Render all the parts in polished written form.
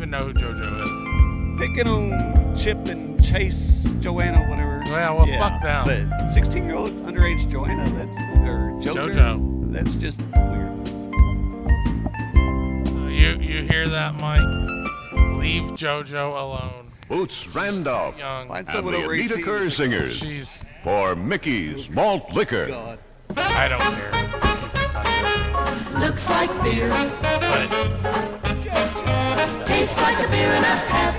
even know who JoJo is. Picking on Chip and Chase, Joanna, whatever. Well, fuck them. But 16-year-old underage Joanna, or JoJo, that's just weird. You hear that, Mike? Leave JoJo alone. Boots Randolph Young. Find and someone the over Anita 18. Kerr Singers She's. for Mickey's Malt Liquor. God. I don't care. Looks like beer, But tastes like a beer and a half.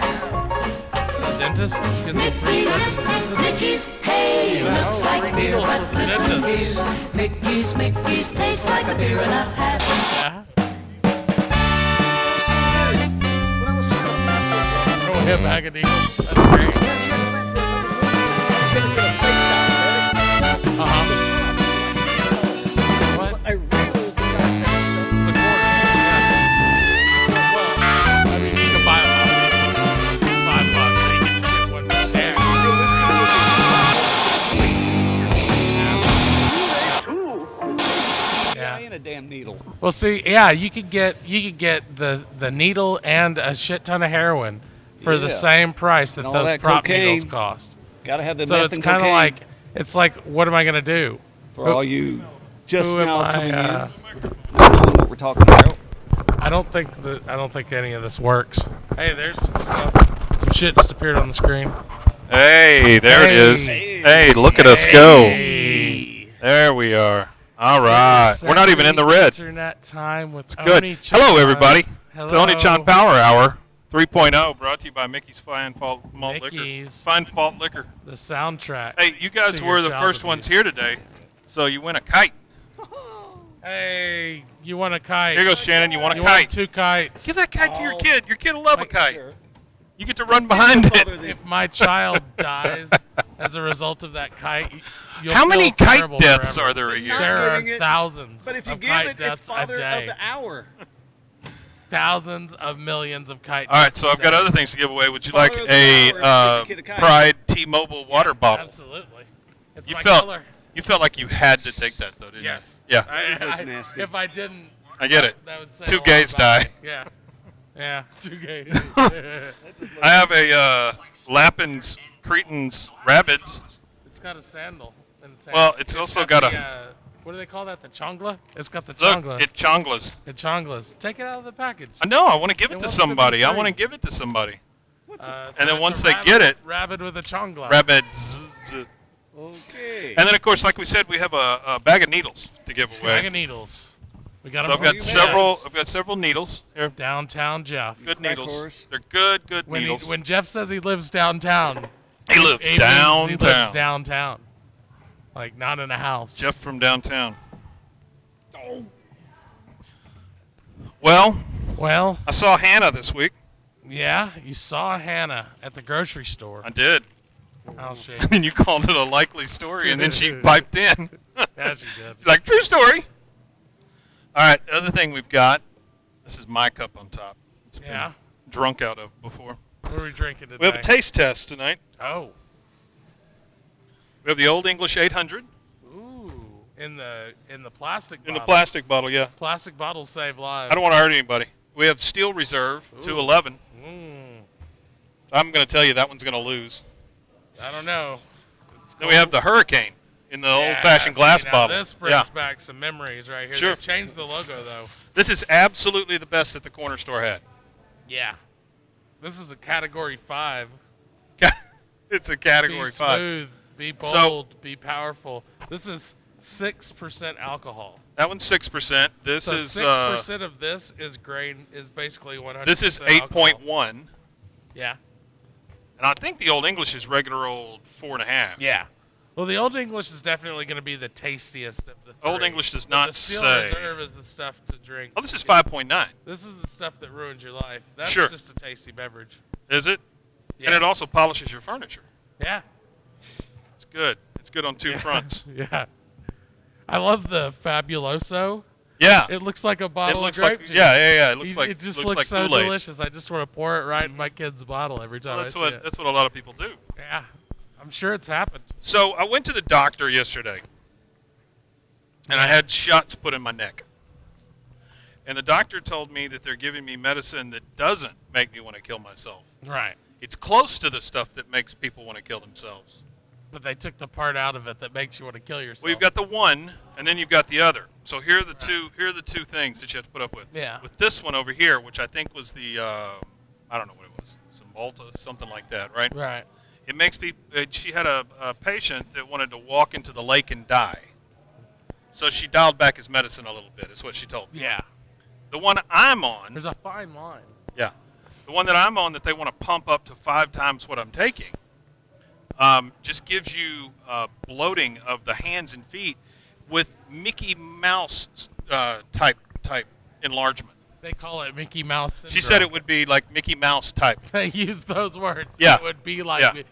the dentist is getting some free Mickey's, stuff from the dentist. Mickey's, hey, looks like beer, but listen dentist. here. Mickey's tastes like a beer and a half. Yeah. Throw him back at Eagles. That's great. What? I really It's a quarter. Well, I mean, you can buy them $5, so you can get one there. Yeah. in a damn needle. Well, see, yeah, you could get the needle and a shit ton of heroin for the Yeah. same price that And all those that prop cocaine. needles cost. Gotta have the So meth it's and kind of cocaine like what am I gonna do? for all you just Who am now I, coming in, not knowing what we're talking about. I don't think any of this works. Hey, there's some stuff. Some shit just appeared on the screen. Hey, there it is. Hey. Hey, look at us go. Hey. There we are. All right. We're not even in the red. Internet time with Good. Oniichan. Hello, everybody. Hello. It's Oniichan Power Hour 3.0, brought to you by Mickey's Fine Fault Malt Liquor. Mickey's. Fine Fault Liquor. The soundtrack. Hey, you guys to were your the first childhood ones years. here today, so you win a kite. Hey, you want a kite? Here goes Shannon. You want a You want kite? 2 kites. Give that kite to your kid. Your kid will love a Make kite. sure. You get to run behind Father, it. the- If my child dies as a result of that kite, you'll How many feel kite terrible deaths forever. are there a year? There are Giving it- thousands But if you of give kite it, it's deaths a father of day. the hour. Thousands of millions of kite All right, deaths so a I've got day. other things to give away. Would you Father like of the a hour, give the kid a kite. Pride T-Mobile water bottle? Absolutely. It's You my felt color. you felt like you had to take that though, didn't Yes. you? Yeah, Looks nasty. If I didn't, I get it. that would say Two a lot gays about die. me. Yeah. Yeah, 2 gays. I have a Lappin's Cretan's Rabbits. It's got a sandal. In its Well, hand. it's also got the, a- what do they call that? The chongla? It's got the Look, chongla. it chonglas. The chonglas. Take it out of the package. I know. I want to give it It to wants to be somebody. I free. want to give it to somebody. So And then it's once a they rabbit- get it- rabbit with a chongla. Rabbits. Okay. And then, of course, like we said, we have a bag of needles to give Bag away. of needles. We got So them I've got you several. mad? I've got several needles here. downtown Jeff. Good Crack needles. horse. They're good When, needles. when Jeff says he lives downtown, He lives it means he lives downtown. downtown. Like, not in a house. Jeff from downtown. Well, Well, I saw Hannah this week. yeah, you saw Hannah at the grocery store. I did. Oh, shit. And you called it a likely story, and then she piped in. Yeah, she did. Like, true story. All right, the other thing we've got, this is my cup on top. It's been Yeah. drunk out of before. What are we drinking today? We have a taste test tonight. Oh. We have the Old English 800 Ooh. In the plastic in the bottle. plastic bottle, yeah. Plastic bottles save lives. I don't want to hurt anybody. We have Steel Reserve 211. I'm going to tell you that one's going to lose. I don't know. Then we have the Hurricane in the Yeah, old-fashioned see, glass now bottle. This brings Yeah. back some memories right here. Sure. They've changed the logo, though. This is absolutely the best that the corner store had. Yeah. This is a Category 5. It's a Category Be 5. smooth, be So- bold, be powerful. This is 6% alcohol. That one's 6%. This So is 6% of this is grain is basically 100%. this is alcohol. 8.1, Yeah. and I think the Old English is regular old 4.5. Yeah. Well, the Old English is definitely going to be the tastiest of the three. Old English does But not the Steel say. Reserve is the stuff to drink. Oh, this is 5.9. This is the stuff that ruins your life. That's Sure. just a tasty beverage. Is it? Yeah. And it also polishes your furniture. Yeah. It's good. It's good on two fronts. Yeah. I love the Fabuloso. Yeah. It looks like a It bottle looks of grape like juice. yeah. It looks like it just looks looks like so Kool-Aid. delicious. I just want to pour it right in my kid's bottle every time Well, I see it. that's what a lot of people do. Yeah. I'm sure it's happened. So I went to the doctor yesterday, and I had shots put in my neck. And the doctor told me that they're giving me medicine that doesn't make me want to kill myself. Right. It's close to the stuff that makes people want to kill themselves. But they took the part out of it that makes you want to kill yourself. Well, you've got the one, and then you've got the other. So here are the two. Here are the two things that you have to put up with. Yeah. With this one over here, which I think was the, I don't know what it was, some Malta, something like that, right? Right. It makes me. She had a patient that wanted to walk into the lake and die. So she dialed back his medicine a little bit. Is what she told me. Yeah. The one I'm on. There's a fine line. Yeah. The one that I'm on that they want to pump up to 5 times what I'm taking. Just gives you bloating of the hands and feet with Mickey Mouse type enlargement. They call it Mickey Mouse syndrome. She said it would be like Mickey Mouse type. They use those words. Yeah. It would be like,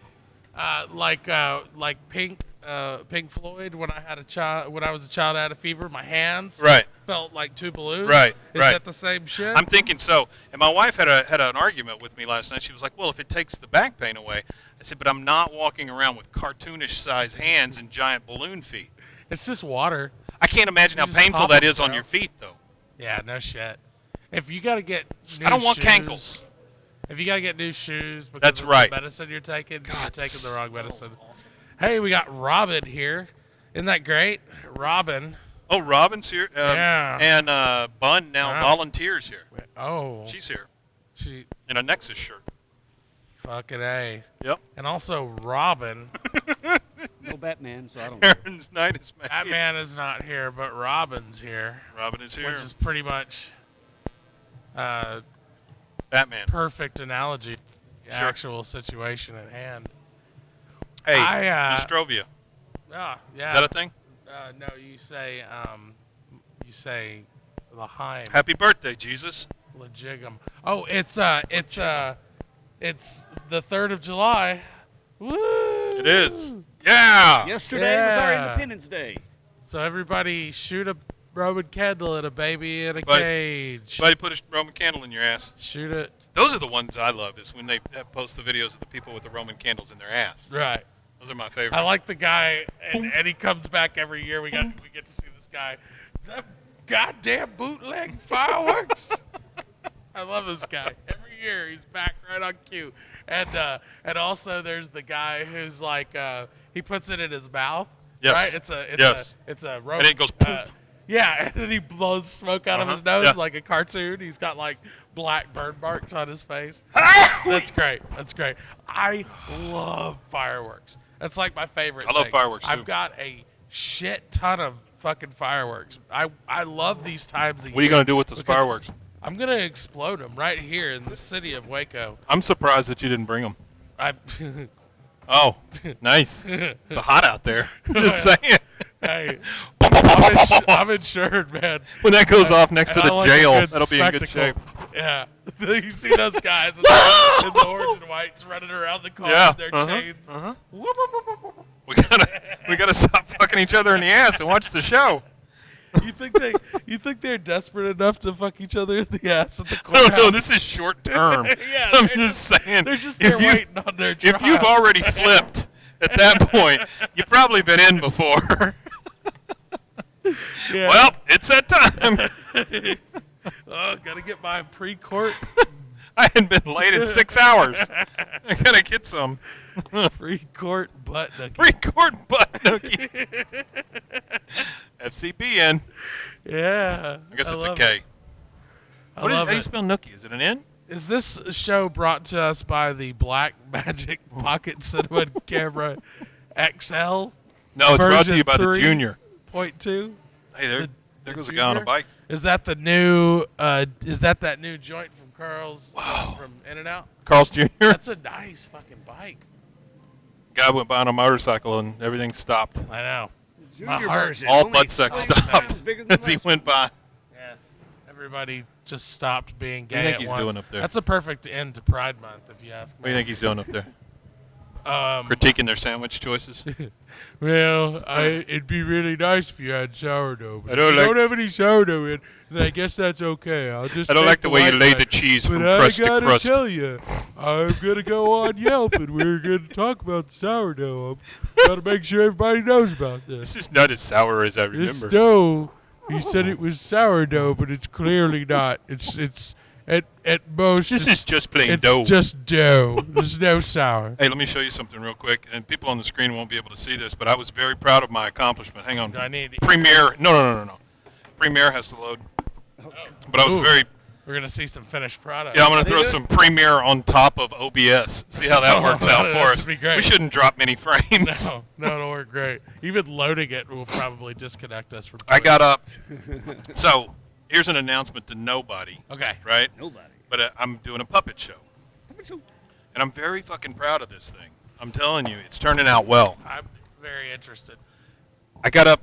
like Pink Floyd when I had a child. When I was a child, I had a fever. My hands felt like 2 balloons. Right. Is that the same shit? I'm thinking so. And my wife had an argument with me last night. She was like, "Well, if it takes the back pain away," I said, "But I'm not walking around with cartoonish size hands and giant balloon feet." It's just water. I can't imagine You how just painful pop that them is on down. your feet, though. Yeah, no shit. If you got to get new I don't want shoes, cankles. If you got to get new shoes because That's of right. the medicine you're taking, you're taking the wrong smells medicine. awful. Hey, we got Robin here. Isn't that great? Robin. Oh, Robin's here. Yeah. And Bun now Wow. volunteers here. Oh. She's here She in a Nexus shirt. fucking A. Yep. And also Robin. No Batman, so I don't care. Aaron's night is made. Batman is not here, but Robin's here. Robin is here. Which is pretty much Batman. perfect analogy. Sure. Actual situation at hand. Hey, I, Nostrovia. Yeah. Is that a thing? No, you say L'chaim. Happy birthday, Jesus. Legigum. Oh, it's the 3rd of July. Woo! It is. Yeah. Yesterday was our Yeah. Independence Day. So everybody shoot a Roman candle at a baby in a Buddy- cage. Somebody put a Roman candle in your ass. Shoot it. Those are the ones I love, is when they post the videos of the people with the Roman candles in their ass. Right. Those are my favorite. I like the guy, and he comes back every year. We get to see this guy. That goddamn bootleg fireworks. I love this guy. Every year he's back right on cue. And also there's the guy who's like he puts it in his mouth. Yes. Right? It's a Roman, And it goes poof. yeah, and then he blows smoke out of his nose yeah. like a cartoon. He's got like black burn marks on his face. That's great. That's great. I love fireworks. That's like my favorite I love thing. fireworks, too. I've got a shit ton of fucking fireworks. I love these times of year. What are you going to do with those because fireworks? I'm going to explode them right here in the city of Waco. I'm surprised that you didn't bring them. I Oh, nice. It's hot out there. Just saying. Hey, I'm insured, man. When that goes off next to And I the like a jail, good that'll be in good shape. spectacle. Yeah. You see those guys in the orange and whites running around the car Yeah. with their chains. We gotta stop fucking each other in the ass and watch the show. You think they're desperate enough to fuck each other in the ass at the No, courthouse? no, this is short term. Yeah, I'm they're just saying. They're just there waiting on their trial. If you've already flipped at that point, you've probably been in before. Yeah. Well, it's that time. Oh, gotta get my pre-court I hadn't been late in 6 hours. I gotta get some pre-court butt nookie. pre-court butt nookie. FCB in. Yeah. I guess it's a love K. it. How do you it. spell nookie? Is it an N? Is this show brought to us by the Black Magic Pocket Cinema Camera XL? No, it's brought to you by the Version Junior. 3.2? Hey, there The goes a guy on a Junior? bike. Is that the new? Is that new joint from Carl's from In-N-Out? Carl's Jr. That's a nice fucking bike. Guy went by on a motorcycle and everything stopped. I know. Junior heart- version. All only butt sex 20 stopped times bigger than as he last went by. Yes. Everybody just stopped being What do you gay think at he's once. doing up there? That's a perfect end to Pride Month, if you ask What do you me. think he's doing up there? Um, Critiquing their sandwich choices. Well, it'd be really nice if you had sourdough. But I don't if you like- don't have any sourdough in, then I guess that's okay. I'll just. I don't take like the way you white lay bread. the cheese from But crust I to gotta crust. tell you, I'm gonna go on Yelp and we're gonna talk about sourdough. I'm gotta make sure everybody knows about this. This is not as sour as I This remember. dough He said it was sourdough, but it's clearly not. It's at most. This is just plain it's dough. just dough. There's no sour. Hey, let me show you something real quick. And people on the screen won't be able to see this, but I was very proud of my accomplishment. Hang on. I need Premiere. No. Premiere has to load. But I was Ooh. very. We're gonna see some finished product. Yeah, I'm gonna throw some Premiere on top of OBS. See how that works out for That us. should be great. We shouldn't drop many frames. No, it'll work great. Even loading it will probably disconnect us from. I got up. So here's an announcement to nobody. Okay. Right? Nobody. But I'm doing a puppet show. And I'm very fucking proud of this thing. I'm telling you, it's turning out well. I'm very interested. I got up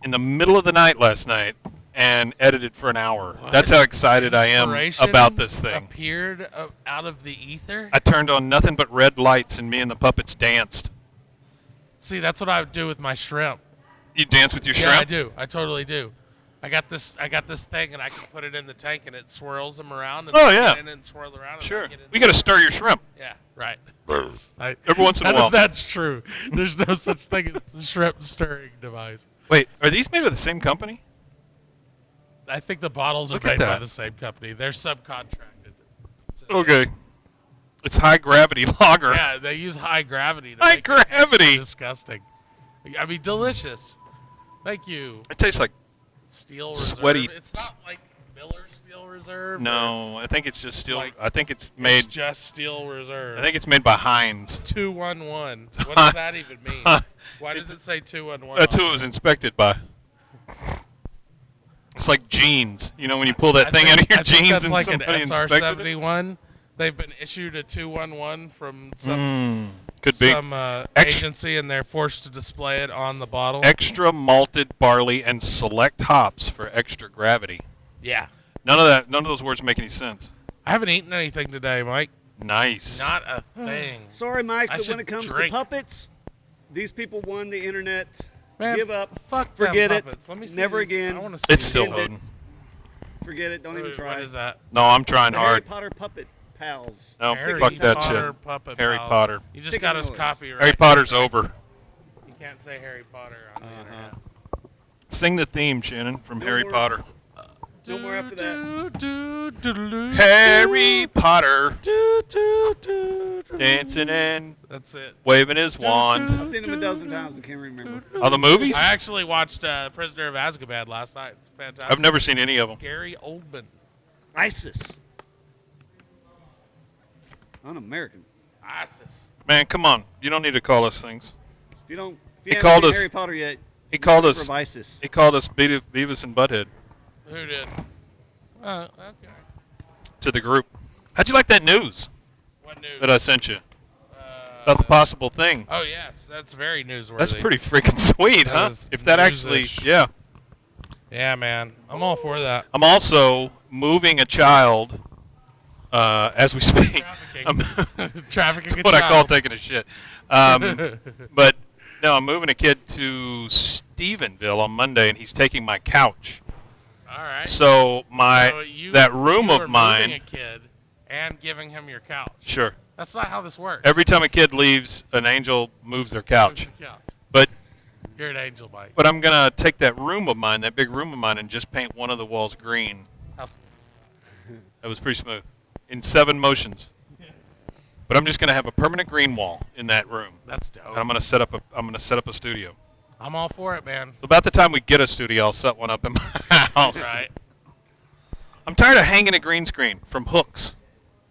in the middle of the night last night and edited for an hour. What? That's how excited I am Inspiration about this thing. Appeared out of the ether. I turned on nothing but red lights and me and the puppets danced. See, that's what I would do with my shrimp. You dance with your shrimp? Yeah, I do. I totally do. I got this thing, and I can put it in the tank, and it swirls them around. And Oh, yeah. And swirl around. And Sure. I get in We got to stir your shrimp. Yeah, right. Every once in a None while. of that's true. There's no such thing as a shrimp stirring device. Wait, are these made by the same company? I think the bottles Look are at made by that. the same company. They're subcontracted. Okay. It's high gravity lager. Yeah, they use high gravity. To High make it extra gravity. disgusting. I mean, delicious. Thank you. It tastes like Steel Reserve. Sweaty. It's not like Miller Steel Reserve. no. I think it's just steel. Like, I think it's It's made. just Steel Reserve. I think it's made by Heinz. 211. What does that even mean? Why does it say 211? That's who it was inspected by. It's like jeans. You know when you pull that thing out of your I think jeans that's and like an somebody inspected it? SR-71. They've been issued a 211 from some Could be. agency, and they're forced to display it on the bottle. Extra malted barley and select hops for extra gravity. Yeah. None of those words make any sense. I haven't eaten anything today, Mike. Nice. Not a thing. Sorry, Mike, I but when should it comes drink. to puppets, these people won the internet. Man, Give up. Fuck them Forget it. puppets. Let me see Never these. again. I want to see It's these. still End it. loading. Forget it. Don't even try. What is that? No, I'm trying The Harry hard. Potter puppet pals. No, Harry fuck that Potter shit. Puppet Harry Pals. Potter. You just Chicken got us noise. copyright. Harry Potter's over. You can't say Harry Potter on the internet. Sing the theme, Shannon, from Harry more. Potter. No more after that. Harry Potter Dancing. dancing and That's it. waving his wand. I've seen him a dozen times. I can't remember. Oh, the movies? I actually watched Prisoner of Azkaban last night. It's fantastic. I've never seen any of them. Gary Oldman. ISIS. Un-American. ISIS. Man, come on. You don't need to call us things. If you don't, if He you haven't called seen us- Harry Potter yet, He called remember us. of ISIS. He called us Beavis and Butthead Who did? Okay. to the group. How'd you like that news What news? that I sent you about the possible thing? Oh, yes. That's very newsworthy. That's pretty freaking sweet, That huh? is If that actually, news-ish. yeah. Yeah, man. I'm all for that. I'm also moving a child as we speak. Trafficking. Trafficking That's what I call child. taking a shit. But no, I'm moving a kid to Stephenville on Monday, and he's taking my couch. All right. So that room you of are mine. moving a kid and giving him your couch. Sure. That's not how this works. Every time a kid leaves, an angel moves their couch. Moves the couch. But You're an angel, Mike. I'm gonna take that room of mine, that big room of mine, and just paint one of the walls green. How- That was pretty smooth, in 7 motions. But I'm just gonna have a permanent green wall in that room, That's dope. and I'm gonna set up a studio. I'm all for it, man. So about the time we get a studio, I'll set one up in my house. Right. I'm tired of hanging a green screen from hooks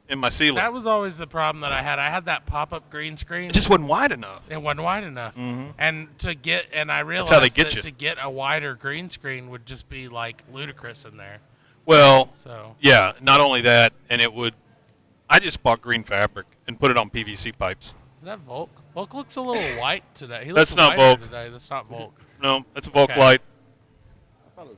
in my ceiling. That was always the problem that I had. I had that pop-up green screen. It just wasn't wide enough. It wasn't wide enough. Mhm. And I realized how they get that you. to get a wider green screen would just be like ludicrous in there. Well, So yeah, not only that, and I just bought green fabric and put it on PVC pipes. is that Volk? Volk looks a little white today. He That's looks not whiter Volk. today. That's not Volk. No, that's a Volk Okay. light.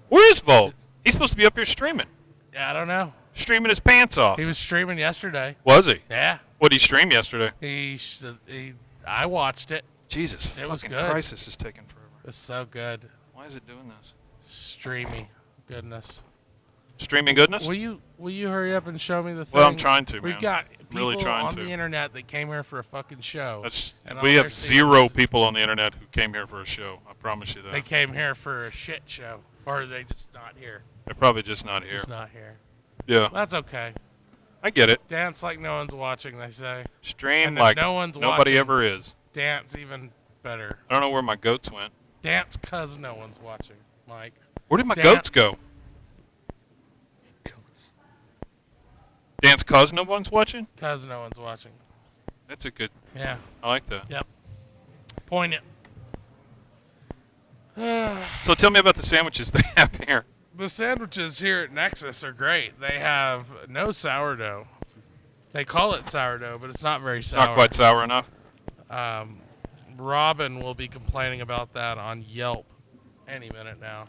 Where is Volk? He's supposed to be up here streaming. Yeah, I don't know. Streaming his pants off. He was streaming yesterday. Was he? Yeah. What did he stream yesterday? I watched it. Jesus, It was fucking good. Christ, this is taking forever. It's so good. Why is it doing this? Streamy goodness. Streaming goodness? Will you hurry up and show me the thing? Well, I'm trying to, We've man. got people Really trying on to. the internet that came here for a fucking show. And We all have they're seeing 0 is- people on the internet who came here for a show. I promise you They that. came here for a shit show. Or are they just not here? They're probably just not here. Just not here. Yeah, That's okay. I get it. Dance like no one's watching, they say. Stream And if like no one's nobody watching, ever is. Dance even better. I don't know where my goats went. Dance 'cause no one's watching, Mike. Where did my Dance. goats go? Goats. Dance 'cause no one's watching? 'Cause no one's watching. That's a good. Yeah. I like that. Yep. Poignant. So tell me about the sandwiches they have here. The sandwiches here at Nexus are great. They have no sourdough. They call it sourdough, but it's not very It's sour. not quite sour enough. Robin will be complaining about that on Yelp any minute now.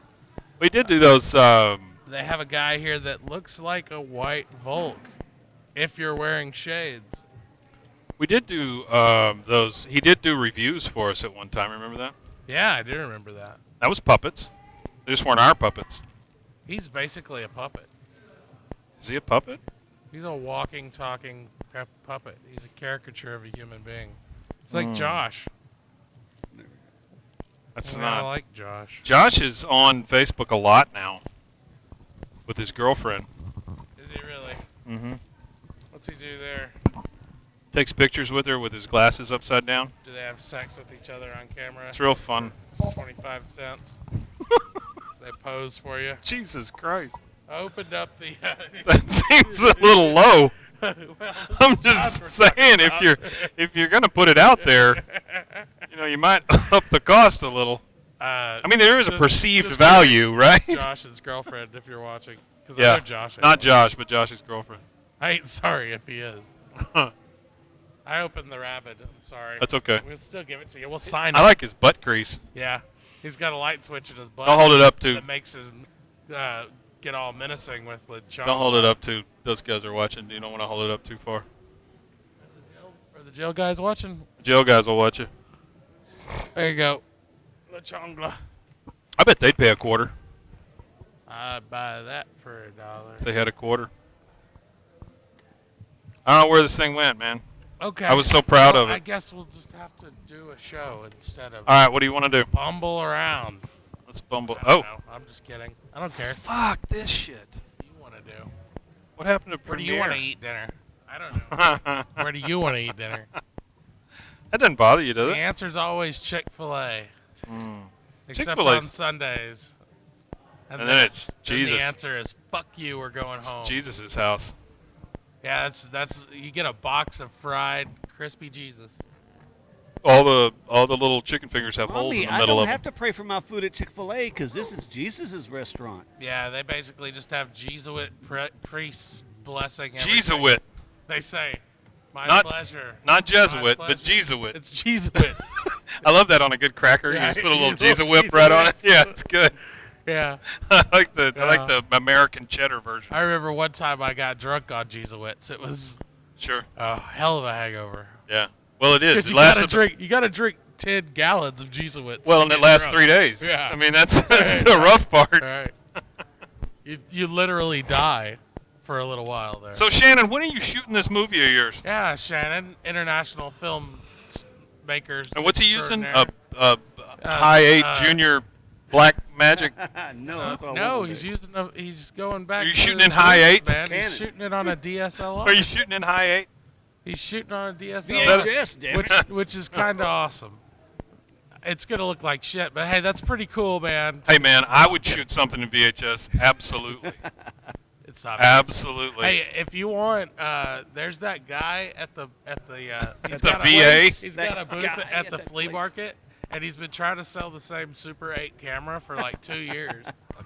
We did do those. They have a guy here that looks like a white Volk if you're wearing shades. We did do those. He did do reviews for us at one time. Remember that? Yeah, I do remember that. That was puppets. They just weren't our puppets. He's basically a puppet. Is he a puppet? He's a walking, talking puppet. He's a caricature of a human being. It's like Josh. That's I not. like Josh. Josh is on Facebook a lot now with his girlfriend. Is he really? Mm-hmm. What's he do there? Takes pictures with her with his glasses upside down. Do they have sex with each other on camera? It's real fun. 25 cents. They pose for you. Jesus Christ. I opened up the. That seems a little low. Well, I'm just saying, if you're gonna put it out there, you might up the cost a little. I mean, there is a perceived value, right? Josh's girlfriend, if you're watching, because I Yeah, know Josh. not Josh, but Josh's girlfriend. I ain't sorry if he is. I opened the rabbit. I'm sorry. That's okay. We'll still give it to you. We'll sign I it. like his butt crease. Yeah, he's got a light switch in his butt. Don't hold it up to. That makes his get all menacing with the. Don't hold it up to. Those guys are watching. You don't want to hold it up too far. Are the jail guys watching? Jail guys will watch you. There you go. La Chongla. I bet they'd pay a quarter I'd buy that for if they had a quarter. I don't know where this thing went, man. Okay. I was so proud of it. I guess we'll just have to do a show instead of All right, what do you want to do? bumble around. Let's bumble. I don't Oh, know. I'm just kidding. I don't care. fuck this shit. What do you want to do? What happened to Where do Premiere? you want to eat dinner? I don't know. Where do you want to eat dinner? That doesn't bother you, does The it? answer's always Chick-fil-A. Except Chick-fil-A's- on Sundays. And then it's Jesus. The answer is fuck you. We're going home. Jesus' house. Yeah, that's you get a box of fried crispy Jesus. All the little chicken fingers have holes in Mommy, the I middle don't of have them. to pray for my food at Chick-fil-A because this is Jesus' restaurant. Yeah, they basically just have Jesuit priests blessing everything. Jesuit, They say, my Not- pleasure. not My Jesuit, but pleasure." Jesuit. It's Jesuit. I love that on a good cracker. Yeah, you just put a you little little Jesus whip right on it. Jesuits. Yeah, it's good. yeah. I like the American cheddar version. I remember one time I got drunk on Jesuits. It was Sure. a hell of a hangover. Yeah. Well, it is. Because It you lasts gotta drink 10 gallons of Jesuits. well, to and it get lasts drunk. 3 days. Yeah. I mean, that's the rough part. All right. You literally die for a little while there. So Shannon, when are you shooting this movie of yours? yeah, Shannon, international film makers. And what's he using? extraordinaire. High 8 junior black magic. No, that's all No, we'll he's do. using. He's going back. Are you to shooting his in high roots, 8? Man. Canon. He's shooting it on a DSLR. Are you shooting in high 8? He's shooting on a DSLR, VHS, damn it. which is kind of awesome. It's gonna look like shit, but hey, that's pretty cool, man. Hey man, I would shoot something in VHS. Absolutely. It's not. Absolutely. Hey, if you want, there's that guy at the he's the got a- VA? He's got a booth guy at at the that flea place. market, and he's been trying to sell the same Super 8 camera for like 2 years.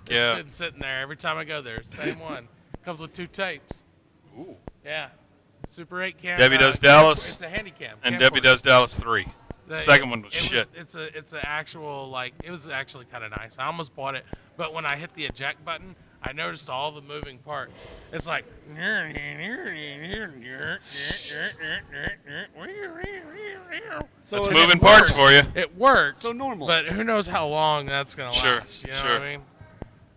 yeah. It's been sitting there every time I go there. Same one. Comes with 2 tapes. Ooh. Yeah. Super 8 camera. Debbie Does Dallas, It's a handy cam. And camcorder. Debbie Does Dallas 3. The second one was shit. It's an actual, like, it was actually kind of nice. I almost bought it, but when I hit the eject button, I noticed all the moving parts. It's like So That's it moving parts worked. for you. It worked. So normal. But who knows how long that's gonna Sure, last? You know sure. what I mean?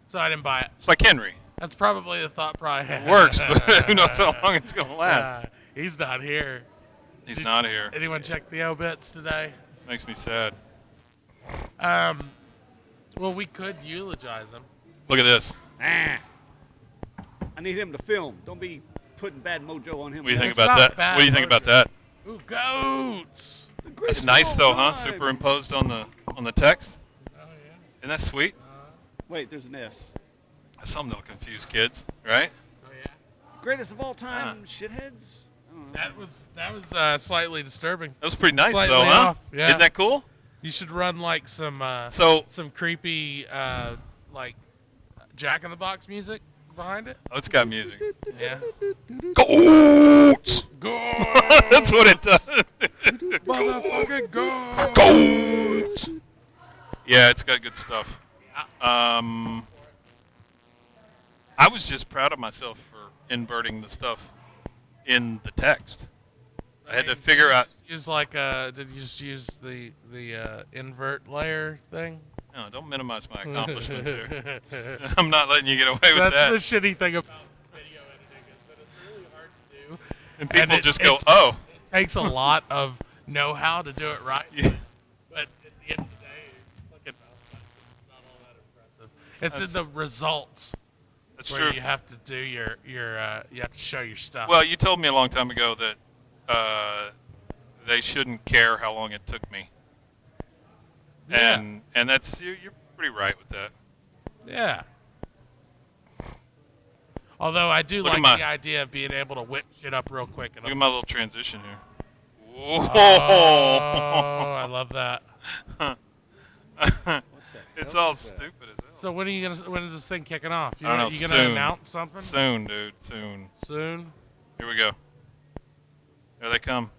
So I didn't buy it. It's like Henry. That's probably the thought. Probably It works, but who knows how long it's going to last. He's not here. He's not here. Anyone check the obits today? Makes me sad. Well, we could eulogize him. Look at this. I need him to film. Don't be putting bad mojo on him. What do you think It's about not that? bad What do you think about that? Ooh, goats. That's nice though, huh? Superimposed on the text. Oh, yeah. Isn't that sweet? Wait, there's an S. That's something that'll confuse kids, right? Oh, yeah. Greatest of all time, shitheads. I don't know. That was slightly disturbing. That was pretty nice Slightly though, huh? off, yeah. Isn't that cool? You should run like some creepy like Jack in the Box music behind it. Oh, it's got music. Yeah. Goats! Goats! That's what it does. Motherfucking goats! Goats! Yeah, it's got good stuff. I was just proud of myself for inverting the stuff in the text. I had to figure out. Did you just use the invert layer thing? No, don't minimize my accomplishments here. I'm not letting you get away with that. That's the shitty thing about video editing is that it's really hard to do. And people it- just go, it- oh. It takes a lot of know-how to do it right. Yeah. But at the end of the day, it's fucking it's not all that impressive. It's in the results That's where true. you have to do your you have to show your stuff. Well, you told me a long time ago that they shouldn't care how long it took me. Yeah. And that's you're pretty right with that. Yeah. Although I do Look at like my- the idea of being able to whip shit up real quick. And Look at my little transition here. Whoa. Oh, I love that. It's all stupid as hell. So when is this thing kicking off? I don't know, You gonna soon. announce something Soon, dude. Soon. soon? Here we go. There they come.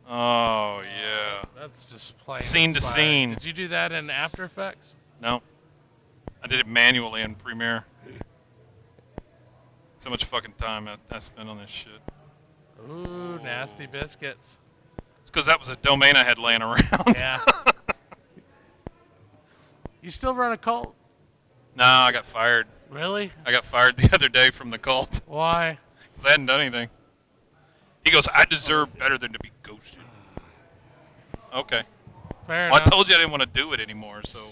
Oh, yeah. That's just plain Scene to inspired. scene. Did you do that in After Effects? No. I did it manually in Premiere. So much fucking time I spent on this shit. Ooh, nasty biscuits. It's because that was a domain I had laying around. Yeah. You still run a cult? Nah, I got fired. Really? I got fired the other day from the cult Why? because I hadn't done anything. He goes, I deserve better than to be ghosted. Okay. Fair Well, I enough. told you I didn't want to do it anymore, so.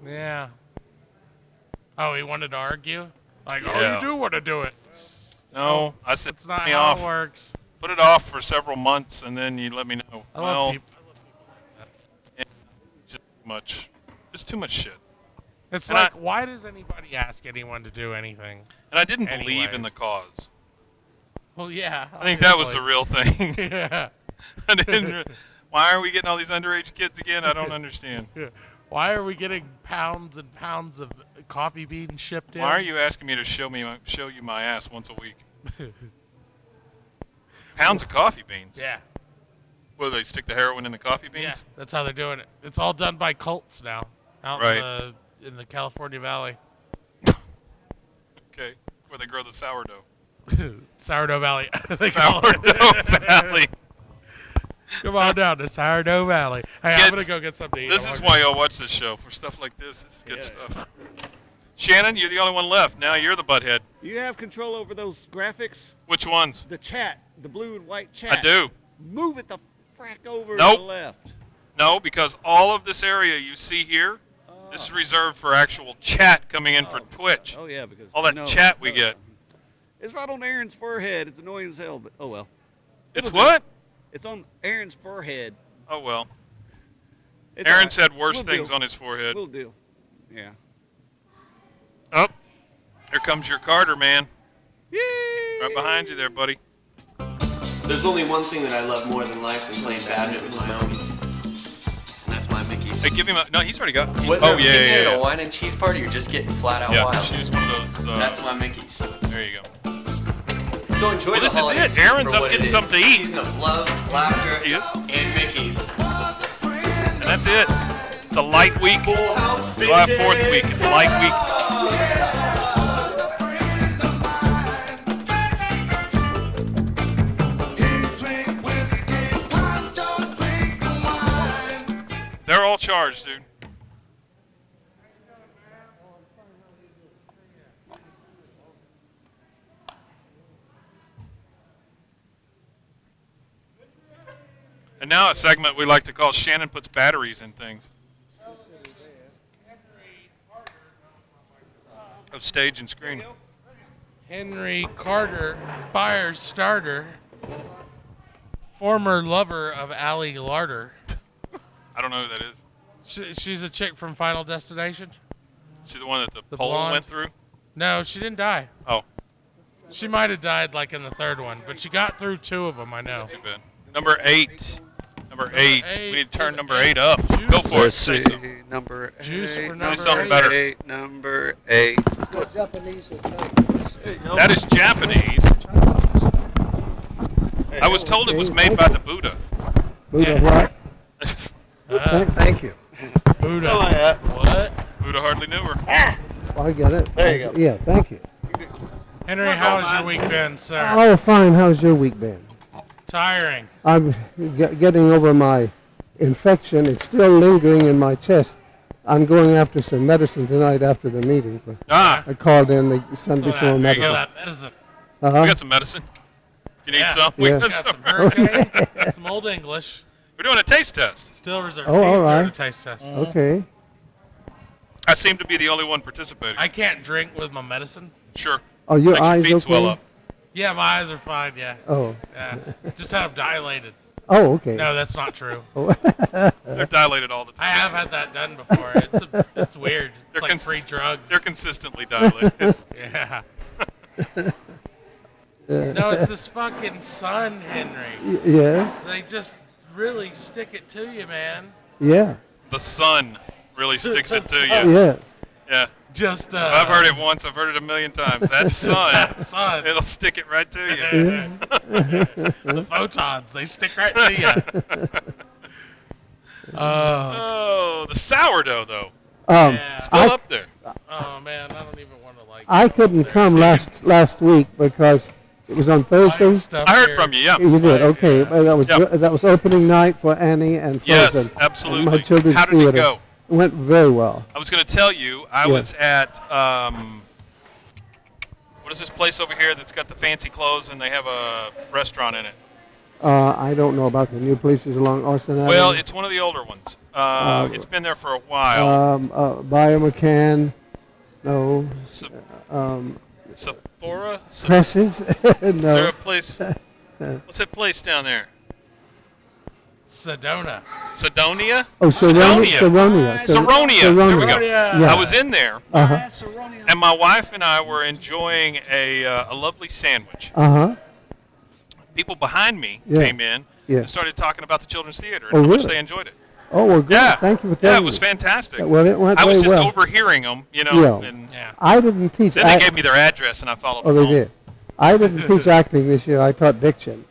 Yeah. Oh, he wanted to argue? Like, oh, Yeah. you do want to do it. No, I said, It's not put me how off. it works. Put it off for several months, and then you let me know. I love people. It's just too much. Just too much shit. It's And like, why does anybody ask anyone to do anything? And I didn't believe in Anyways. the cause. Well, yeah. I think that was the real thing. Yeah. I didn't. Why are we getting all these underage kids again? I don't understand. Yeah. Why are we getting pounds and pounds of coffee beans shipped in? Why are you asking me to show you my ass once a week? Pounds of coffee beans. Yeah. What, do they stick the heroin in the coffee beans? Yeah. That's how they're doing it. It's all done by cults now. Out Right. in the California Valley. Okay. Where they grow the sourdough. Sourdough Valley. They call it. Sourdough Valley. Come on down to Sourdough Valley. Hey, I'm Kids, going to go get something to eat. This I'm is hungry. why y'all watch this show. For stuff like this. This is good stuff. Shannon, you're the only one left. Now you're the butthead. You have control over those graphics? Which ones? The chat, the blue and white chat. I do. Move it the frack over Nope. to the left. No, because all of this area you see here, this is reserved for actual chat coming in for Twitch. Oh, yeah, because... All that no, chat we no. get. It's right on Aaron's forehead. It's annoying as hell, but oh well. It's It'll do. what? It's on Aaron's forehead. Oh, well. It's Aaron all right. said worse We'll things deal. on his forehead. We'll do. Yeah. Oh, here comes your Carter, man. Yay! Right behind you there, buddy. There's only one thing that I love more than life than playing badminton with my homies. And that's my Mickey's. Hey, give him a... No, he's already got... Whether Oh, I'm yeah, kicking yeah, it at a yeah. wine and cheese party or just getting flat out Yeah, wild. choose one of those... That's my Mickey's. There you go. So enjoy Well, the this is holiday it. season Aaron's for up what getting it is. something to eat. Season of love, laughter, He is. and Mickey's. And that's it. It's a light week. Full house, July bitches. 4th week. It's a light week. They're all charged, dude. And now a segment we like to call Shannon Puts Batteries in Things. Of stage and screen. Henry Carter, fire starter, former lover of Allie Larder. I don't know who that is. She's a chick from Final Destination. She the one that the pole blonde? went through? No, she didn't die. Oh, She might have died like in the third one, but she got through 2 of them, I know. that's too bad. Number 8. Number 8. eight. We need to turn number 8 up. Juice. Go for it. Let's Say see. so. Number Juice 8. for Say number something 8. better. Number 8. That is Japanese. I was told it was made by the Buddha. Buddha Yeah. what? Thank you. Buddha. What? Buddha hardly knew her. I get it. There you go. Yeah, thank you. Henry, how has your week been, sir? Oh, fine. How's your week been? Tiring. I'm getting over my infection. It's still lingering in my chest. I'm going after some medicine tonight after the meeting. But Ah, I called in. They sent me So some that, medicine. that medicine. we Uh-huh. got some medicine. You need Yeah. some? Yeah. We got some hurricane, some old English. We're doing a taste test. Still reserved. Oh, all right. A taste test. Okay. I seem to be the only one participating. I can't drink with my medicine. Sure. Oh, your Makes eyes your feet okay? swell up. Yeah, my eyes are fine. Yeah. Oh. Yeah. Just had them dilated. Oh, okay. No, that's not true. They're dilated all the I time. have had that done before. It's weird. It's They're like free drugs. They're consistently dilated. Yeah. No, it's this fucking sun, Henry. Yes. They just really stick it to you, man. Yeah. The sun really sticks it to you. Yes. Yeah. Just If I've heard it once, I've heard it a million times. That sun, that sun. it'll stick it right to you. The photons, they stick right to you. Oh, the sourdough though, Yeah. still up there. Oh man, I don't even want to like. I couldn't come last week because it was on Thursday. Stuff I heard here. from you. Yeah. You did, okay. Yeah. Well, that was opening night for Annie and Yes, Frozen. absolutely. And my children's How did it theater. go? It went very well. I was going to tell you, I Yeah. was at what is this place over here that's got the fancy clothes and they have a restaurant in it? I don't know about the new places along Austin Avenue. Well, it's one of the older ones. It's been there for a while. Biomecan. No. Sephora? Presses. Is there No. a place? What's that place down there? Sedona. Sidonia? Oh, Saronia. Saronia. There we go. Yeah. I was in there, Uh-huh. and my wife and I were enjoying a lovely sandwich. Uh-huh. People behind me Yeah. came in Yeah. and started talking about the Children's Theater Oh, and how much really? they enjoyed it. Oh, well, good. Yeah. Thank you for Yeah, telling it was me. fantastic. Well, it went I was very just well. overhearing them, you know, Yeah. and Yeah. I didn't teach. then they gave me their address and I followed Oh, them they home. did. I didn't teach acting this year. I taught diction.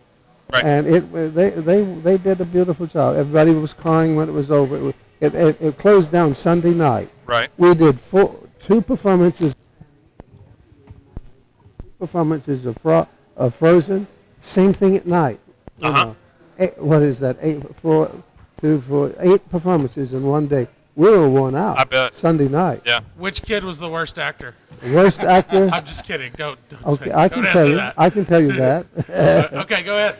Right. And they did a beautiful job. Everybody was crying when it was over. It closed down Sunday night. Right. We did two performances of Frozen. Same thing at night. You Uh-huh. know. What is that? 8 performances in one day. We were worn out. I bet. Sunday night. Yeah. Which kid was the worst actor? Worst actor. I'm just kidding. Don't Okay, say, I don't can answer tell you. that. I can tell you that. Okay, go ahead.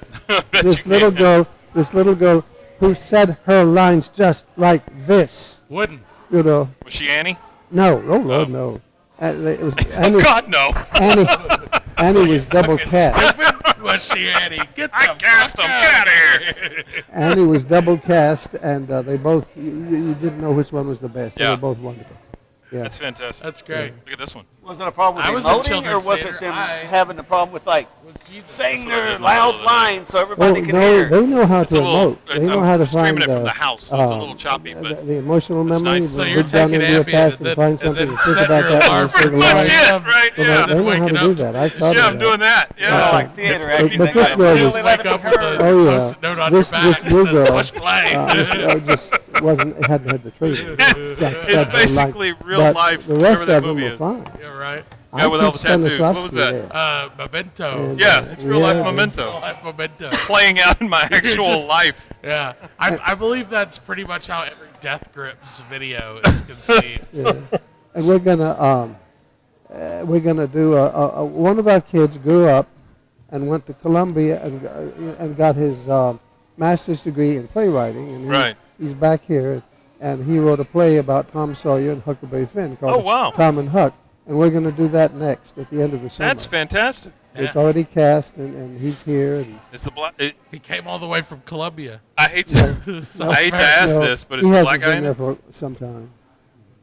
This little girl who said her lines just like this. Wooden. You know. Was she Annie? No, oh Lord, no. It was Oh, Annie. God, no. Annie was double cast. Was she Annie? Get the I cast fuck them. Get out of here. Annie was double cast, and they both. You didn't know which one was the best. They Yeah. were both wonderful. Yeah. That's fantastic. That's great. Look at this one. Was it a problem I with was in emoting, or children's was theater. it them I- having the problem with like Was Jesus saying That's what I their did in the middle loud of the night. lines so Oh everybody can no, hear? they know how It's to a little. emote. They know I'm how to screaming find it from the house, so it's a little choppy, but the emotional it's memory. nice. So they you're dig down taking into your Ambien past and and find then something and think set about your that and alarm say for the Pretty much line. it, right? So Yeah. they know how to Waking do up. that. I taught Yeah, them I'm doing that. Yeah. It's like theater But acting. this They gotta girl really was- let Wake it up with occur. a Oh, yeah. post-it note on This your back new that girl, says, "Push play." just wasn't hadn't had the training. It's basically real life, The rest whatever that of them movie were is. fine. You're right. Yeah, with all the teach tattoos. What was Stanislavski that? there. Memento. And, Yeah, it's real life yeah, memento. Life memento. Playing out in my actual just- life. Yeah, I believe that's pretty much how every Death Grips video is conceived. Yeah. And we're gonna do one of our kids grew up and went to Columbia and got his master's degree in playwriting, and Right. he's back here, and he wrote a play about Tom Sawyer and Huckleberry Finn called Oh, wow. Tom and Huck. and we're going to do that next at the end of the summer. That's fantastic. It's already cast, and he's here. And Is the black? He came all the way from Colombia. I hate to ask this, but is he the hasn't black guy been in there it? for some time.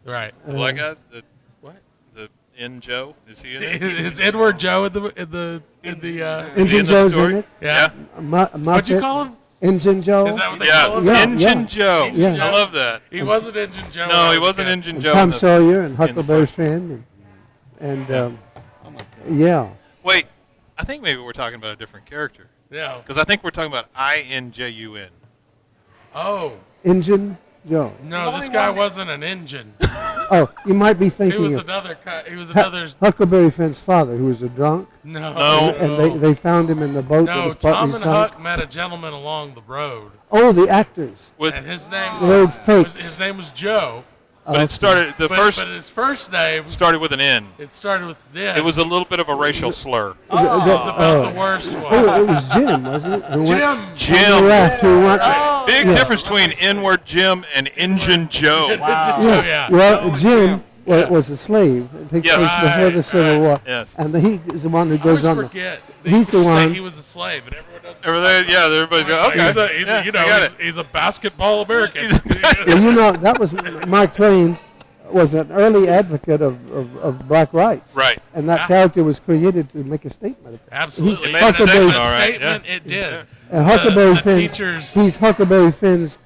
Right. The black guy? The What? The N Joe? Is he in it? Is Edward Joe in the Is he Engine in the Joe's story? in it. Yeah. What'd you call him? Engine Joe. Is that what they Yes, call him? Yeah, Engine Joe. Yeah. I love that. He wasn't Engine Joe. when No, I he was a wasn't kid. Engine Joe. Tom in the- Sawyer and in Huckleberry the- Finn, yeah. Wait, I think maybe we're talking about a different character. Yeah. Because I think we're talking about INJUN. Oh. Engine Joe. No, this guy wasn't an engine. Oh, you might be He thinking was of another. He was another. Huckleberry Finn's father, who was a drunk, No. No. and they found him in the boat that No, was partly Tom and sunk. Huck met a gentleman along the road, Oh, the actors. With, and his name The old was fakes. his name was Joe. but it started, But his first name started with an N. it started with this. It was a little bit of a racial slur. It was about the worst one. Oh, it was Jim, wasn't it? Who went Jim. on the Jim. raft, who went, Big Yeah. difference between N-word Jim and Engine Joe. Yeah. Well, Jim was a slave. It takes Yeah. place before the Civil War. Yes. And he is the one who I goes always on. forget. He's the People say one- he was a slave, and everyone knows. Everybody's going, okay. He's Yeah, a, you know, I got it. he's a basketball American. Well, you know, that was Mark Twain was an early advocate of black rights. Right. And that Yeah. character was created to make a statement of that. Absolutely. It made a Huckleberry- statement, all A right. statement Yeah. it did. And Huckleberry the Finn's, teachers- he's Huckleberry Finn's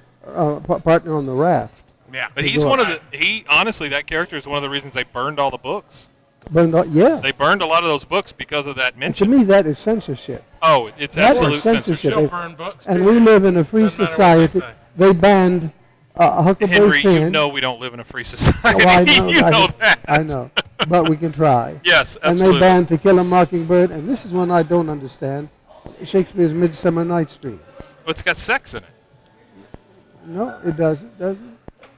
partner on the raft. Yeah. But he's one of the, honestly, that character is one of the reasons they burned all the books. Burned out, yeah. They burned a lot of those books because of that To mention. me, that is censorship. Oh, it's That is absolute censorship. Don't burn books. And period. we live in a free Doesn't matter what they society. say. They banned Huckleberry Henry, Finn. you know we don't live in a free society. Oh, I know, you know that. I know, but we can try. Yes, And absolutely. they banned To Kill a Mockingbird, and this is one I don't understand. Shakespeare's Midsummer Night's Dream. Well, it's got sex in it. No, it doesn't. Does it?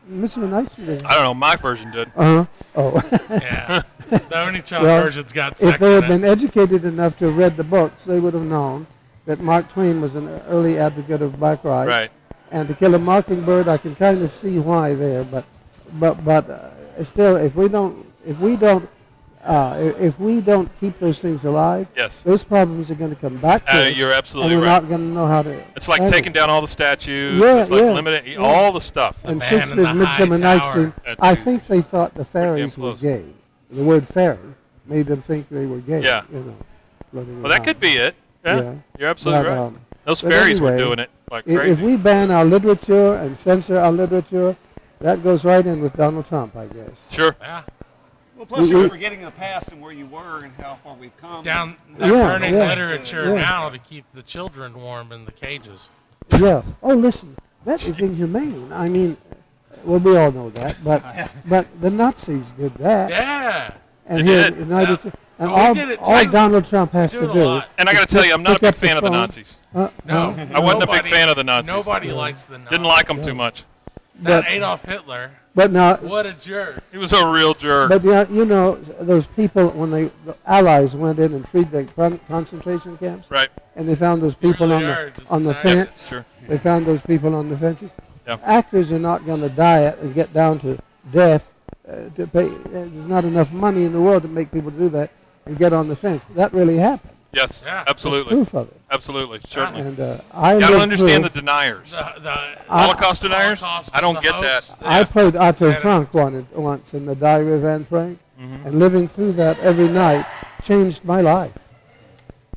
Midsummer Night's Dream doesn't. I don't know. My version did. Uh-huh. Oh. Yeah. The Oniichan Well, version's got sex if they had in it. been educated enough to have read the books, they would have known that Mark Twain was an early advocate of black rights. Right. And To Kill a Mockingbird, I can kind of see why there, but still, if we don't keep those things alive, Yes. those problems are going to come back to us. You're absolutely and we're right. not going to know how to. It's like handle taking it. down all the statues. Yeah, it's like yeah, limiting yeah. all the stuff. And Man in Shakespeare's the Midsummer High Night's Tower. Dream, That's I huge. think they thought the Pretty damn fairies were close. gay. The word fairy made them think they were gay. Yeah. You know, floating Well, that around. could be it. Yeah, Yeah. you're absolutely But, right. Those but fairies were anyway, doing it like If crazy. we ban our literature and censor our literature, that goes right in with Donald Trump, I guess. Sure. Yeah. Well, plus you're forgetting the past and where you were and how far we've come. Down, they're Yeah, burning yeah. literature Yeah. now to keep the children warm in the cages. Yeah. Oh, listen, that is inhumane. I mean, well, we all know that, but the Nazis did that. Yeah. And They here did. in the United Yeah. States, and Oh, we all, did it. all Donald Trump has do to it a do. lot. And I got to tell you, I'm not a pick big up the fan of the phone. Nazis. No. I wasn't a big fan of the Nazis. Nobody likes the Nazis. Didn't like them too much. That But- Adolf Hitler. But now, What a jerk. He was a real jerk. but yeah, you know, those people when the Allies went in and freed the concentration camps, Right. and they found those people really on are the just on the nice. fence. Sure. They found those people on the fences. Yeah. Actors are not going to diet and get down to death. To pay, there's not enough money in the world to make people do that and get on the fence. That really happened. Yes. Yeah. There's Absolutely. proof of it. Absolutely. Certainly. And Yeah, I I don't lived understand the through- deniers. The Holocaust deniers? Holocaust I don't was a get hoax. that. I played Otto Said it. Frank once in the Diary of Anne Frank, Mm-hmm. and living through that every night changed my life.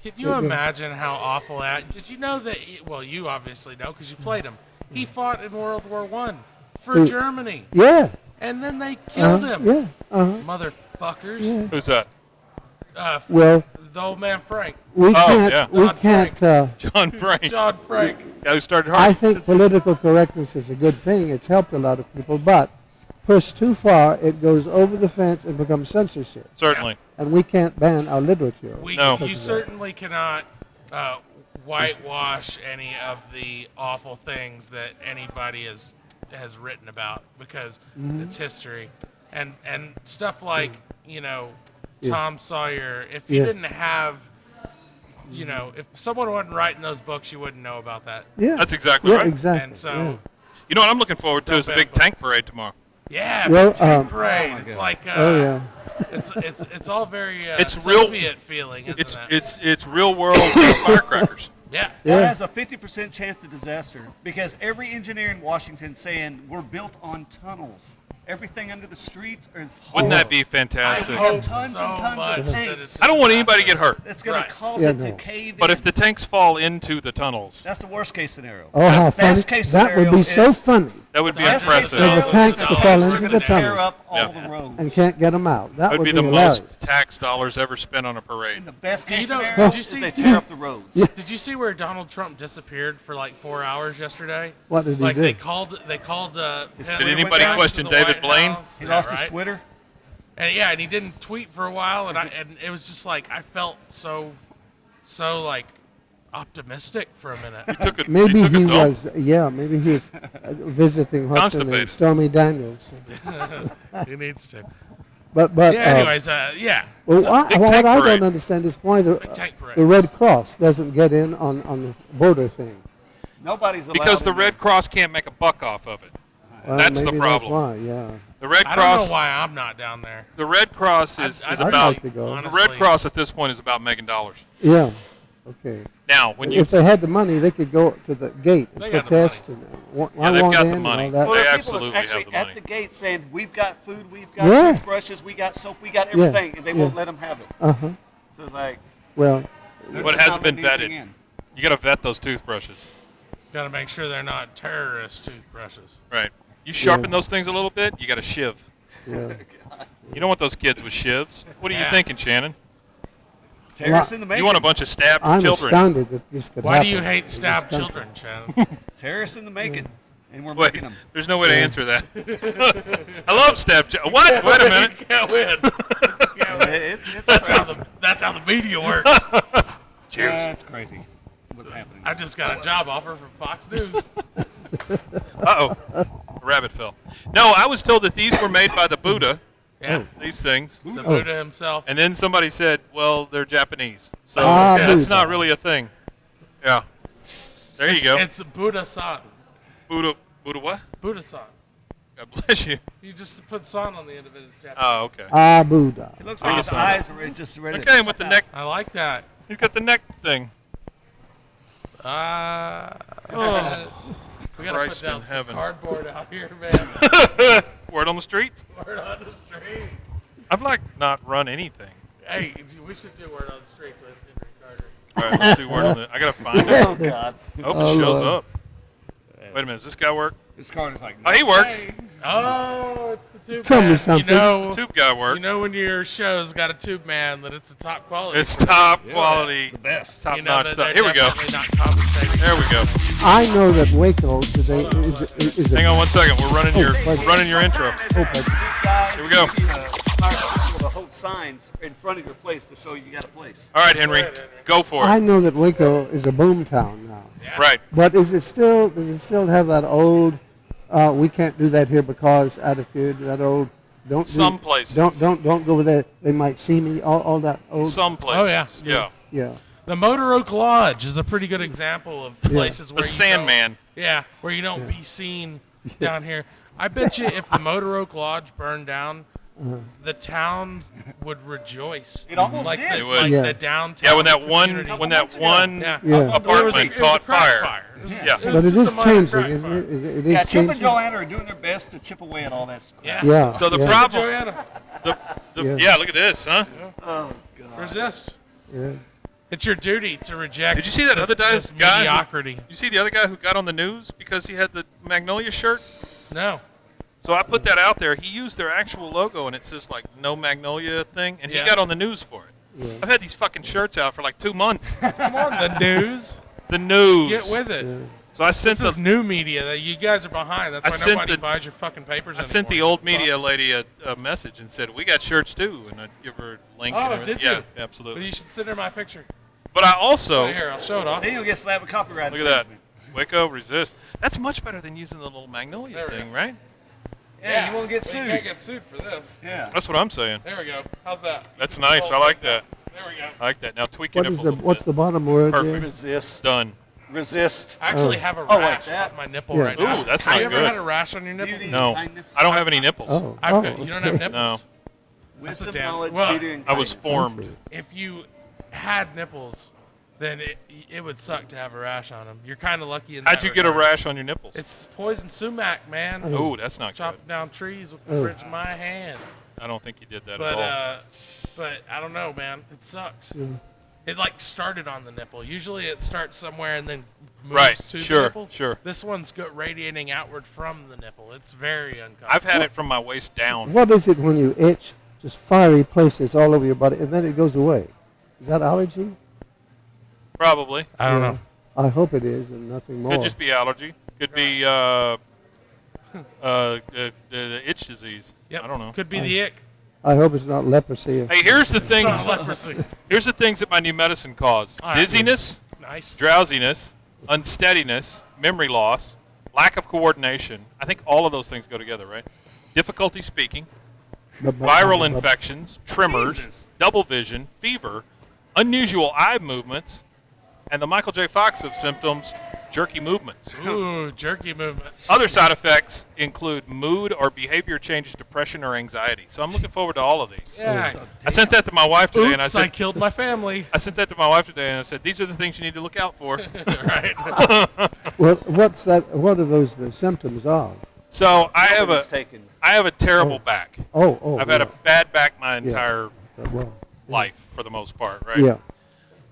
Can you imagine how awful that? Did you know that? Well, you obviously know because you played him. He fought in World War I for Who? Germany, Yeah. and then they killed him. Yeah. Motherfuckers. Yeah. Who's that? Well, The old man Frank, we can't. yeah. We John can't. John Frank. John Frank. Guy who started I hard. think political correctness is a good thing. It's helped a lot of people, but pushed too far, it goes over the fence and becomes censorship. Certainly. And we can't ban our literature. No. You certainly cannot whitewash any of the awful things that anybody has written about because it's history, and stuff like Tom Sawyer. If you Yeah. didn't have, if someone wasn't writing those books, you wouldn't know about that. Yeah. That's exactly Yeah, right. exactly. And so, yeah. You know what I'm looking forward to is the big tank parade tomorrow. yeah, Well, big tank parade. It's like Oh yeah. It's all very It's real- Soviet feeling, isn't it? It's real world firecrackers. Yeah. That has a 50% chance of disaster because every engineer in Washington saying we're built on tunnels. Everything under the streets is. Wouldn't that be I fantastic? hope tons so and tons of much that tanks. it's I don't want anybody to get hurt. It's going Right. to cause Yeah, it to no. cave But in. if the tanks fall into the tunnels, That's the worst case scenario. Oh, how The best funny. case That would scenario be so is- funny. that would be Best case impressive. scenario For the tanks is to the fall tanks into are the gonna tear tunnels. up all Yeah. the roads. And can't get them out. That That would would be be the hilarious. most tax dollars ever spent on a parade. And the best Do case you know- scenario did you is see- they tear up the roads. Yeah. Did you see where Donald Trump disappeared for like 4 hours yesterday? What did he like do? They called. Did anybody question David Blaine? He lost his Twitter. And he didn't tweet for a while, and it was just like I felt so like optimistic for a minute. Took a, Maybe took a he dump. was, maybe he was visiting what's her name, Constipated. Stormy Daniels. He needs to. But Yeah. Anyways, yeah. well, It's a what big I tank don't parade. understand is why big tank parade. the Red Cross doesn't get in on the border thing. Nobody's allowed. Because the in Red Cross can't make a buck off of it. Well, That's the maybe problem. That's why, yeah. The Red I Cross. don't know why I'm not down there. The Red Cross is I'd about like to go. the honestly. Red Cross at this point is about making dollars. Yeah. Okay. Now, when you If they had the money, they could go to the gate and They got the protest and I they've want got in the and money. all that. Well, They there are people absolutely that's have actually the money. at the gate saying, "We've got food, we've got Yeah. toothbrushes, we got soap, we got everything," and they won't Yeah. let them have it. Uh-huh. So it's like, Well, they're But it just hasn't not been letting anything vetted. in. You got to vet those toothbrushes, Got to make sure they're not terrorist toothbrushes. right? You sharpen Yeah. those things a little bit, you got a shiv. yeah. You don't want those kids with shivs. What are you Yeah. thinking, Shannon? Terrorists in the making. You want a bunch of stabbed I'm children? astounded that this could Why happen. do you hate in this stabbed country. children, Shannon? Terrorists in the making, and we're Wait, making them. there's no way to answer that. I love stabbed children. What? Wait a minute. You can't win. You can't win. It's That's how the media works. Cheers. That's crazy. What's happening? I just got a job offer from Fox News. Uh-oh. A rabbit fell. No, I was told that these were made by the Buddha, Yeah. these things. The Buddha himself. And then somebody said, well, they're Japanese. So Ah, that's Buddha. not really a thing. Yeah. There you go. It's Buddha-san. Buddha what? Buddha-san. God bless you. You just put san on the end of it. It's Japanese. Oh, okay. Ah, Buddha. It looks like his Awesome. eyes are just ready. Okay, to with the pop neck. I like that. He's got the neck thing. We gotta Christ put down in some heaven. cardboard out here, man. Word on the streets. Word on the streets. I've like not run anything. Hey, we should do word on the streets with Henry Carter. All right, let's do word on the. I gotta find it. out. Oh God! I hope Oh, it shows Lord. up. Wait a minute, does this guy work? This card is like. Oh, he works. Hey. Oh, it's the tube Tell man. me something. You know, Tube guy works. you know when your show's got a tube man that it's a top quality. It's top quality, The best. top you know notch that stuff. they're Here we go. definitely not compensating. There we go. I know that Waco today is Hang on one second. We're running your pardon. we're running your intro. Here we go. To hold signs in front of your place to show you got a place. All right, Henry, go for I it. know that Waco is a boom town now. Right. But does it still have that old we can't do that here because attitude, that old don't do, Some places. don't go over there, they might see me, all that old Some places. Oh, yeah. yeah. The Motor Oak Lodge is a pretty good example of places where The you Sandman. Don't, yeah, where you don't be seen down here. I bet you if the Motor Oak Lodge burned down, the town would rejoice. It almost like did. The, It would. like Yeah. the downtown. Yeah, when that community. one Yeah. Yeah. apartment caught fire. Yeah. But it just is a minor changing, crack isn't fire. it? It Yeah, is Chip and changing. Joanna are doing their best to chip away at all that crap. Yeah. Yeah. So the yeah, problem, Joanna, Yeah. yeah, look at this, huh? Oh God. resist. yeah. It's your duty to reject. Did you see that this, other this guy? mediocrity? You see the other guy who got on the news because he had the Magnolia shirt? No. So I put that out there. He used their actual logo, and it says like no Magnolia thing, and Yeah. he got on the news for it. Yeah. I've had these fucking shirts out for like 2 months. Come on, the news. The news. Get with it. Yeah. So I sent This is the new media that you guys are behind. That's I why sent nobody the- buys your fucking papers I sent the anymore. old media Fucks. lady a message and said we got shirts too, and I give her a link. Oh, and everything. did you? Yeah, Well, absolutely. you should send her my picture. But I also Right here, I'll show it off. Then you'll get slapped with copyright. look at that. infringement. Waco resist. That's much better than using the little Magnolia There we thing, go. right? Yeah, you won't get You can't sued. get sued for this. Yeah. That's what I'm saying. There we go. How's that? That's nice. I like that. There we go. I like that. Now tweak your What is nipples the a little what's bit. the bottom word? Perfect. there? Resist. Done. Resist. I actually have a Oh, like rash that? on my nipple Yeah. right now. Ooh, that's Have not you ever good. had a rash on your nipple? Beauty. No, Kindness. I don't have any nipples. Oh, I've oh, got, you don't have okay. nipples? Wisdom, damn- knowledge, well, beauty, and I was kindness. formed. If you had nipples, then it would suck to have a rash on them. You're kind of lucky in How'd that you get a regard. rash on your nipples? It's poison sumac, man. Oh, that's not good. Chopping down trees with the bridge of my hand. I don't think you did that But at all. but I don't know, man. It sucks. It like started on the nipple. Usually it starts somewhere and then moves Right, to sure, the nipple. sure. This one's radiating outward from the nipple. It's very uncomfortable. I've had it from my waist down. What is it when you itch? Just fiery places all over your body, and then it goes away. Is that allergy? Probably. I don't Yeah. know. I hope it is, and nothing more. Could just be allergy. Could be the itch disease. Yep. I don't know. Could be the ick. I hope it's not leprosy. Hey, here's the It's things. not leprosy. Here's the things that my new medicine cause: All right. dizziness, Nice. drowsiness, unsteadiness, memory loss, lack of coordination. I think all of those things go together, right? Difficulty speaking, viral infections, tremors, Jesus. double vision, fever, unusual eye movements, and the Michael J. Fox of symptoms, jerky movements. Ooh, jerky movements. Other side effects include mood or behavior changes, depression, or anxiety. So I'm looking forward to all of these. Yeah. I sent that to my wife today, and I Oops, I said, killed my family. I sent that to my wife today, and I said, these are the things you need to look out for. Right. Well, what's that? What are those the symptoms of? So I have Nobody's a taken. terrible back. Oh. I've had a yeah. bad back my entire Well, life for the most part, right? yeah.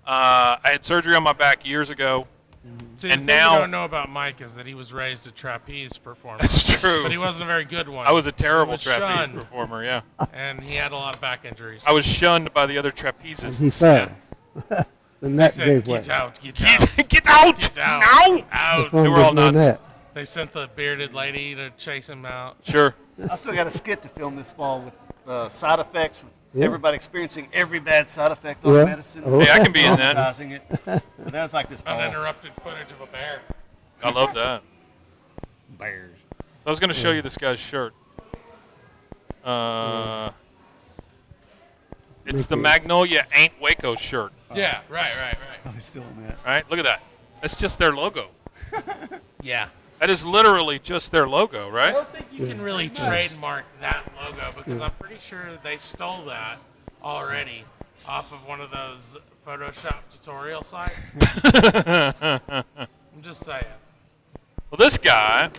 I had surgery on my back years ago. See, And the thing now- you don't know about Mike is that he was raised a trapeze performer. That's true. But he wasn't a very good one. I was a terrible was trapeze shunned. performer, yeah. And he had a lot of back injuries. I was shunned by the other And trapezes. he fell. the They net said, gave way. get out, get out, Get out! get out, Now! The out. phone They were all with no Nazis. net. They sent the bearded lady to chase him out. Sure. I still got a skit to film this fall with side effects, with Yeah. everybody experiencing every bad side effect on Yeah. medicine. Oh. Hey, I can be in that. Advertising it. But that's like this fall. Uninterrupted footage of a bear. I love that. Bears. So I was going to show you this guy's shirt. It's the Magnolia Ain't Waco shirt. Yeah, right. Oh, he's still on that. All right, look at that. That's just their logo. Yeah. That is literally just their logo, I right? don't think you can really trademark that logo because I'm pretty sure they stole that already off of one of those Photoshop tutorial sites. I'm just saying. Well, this guy,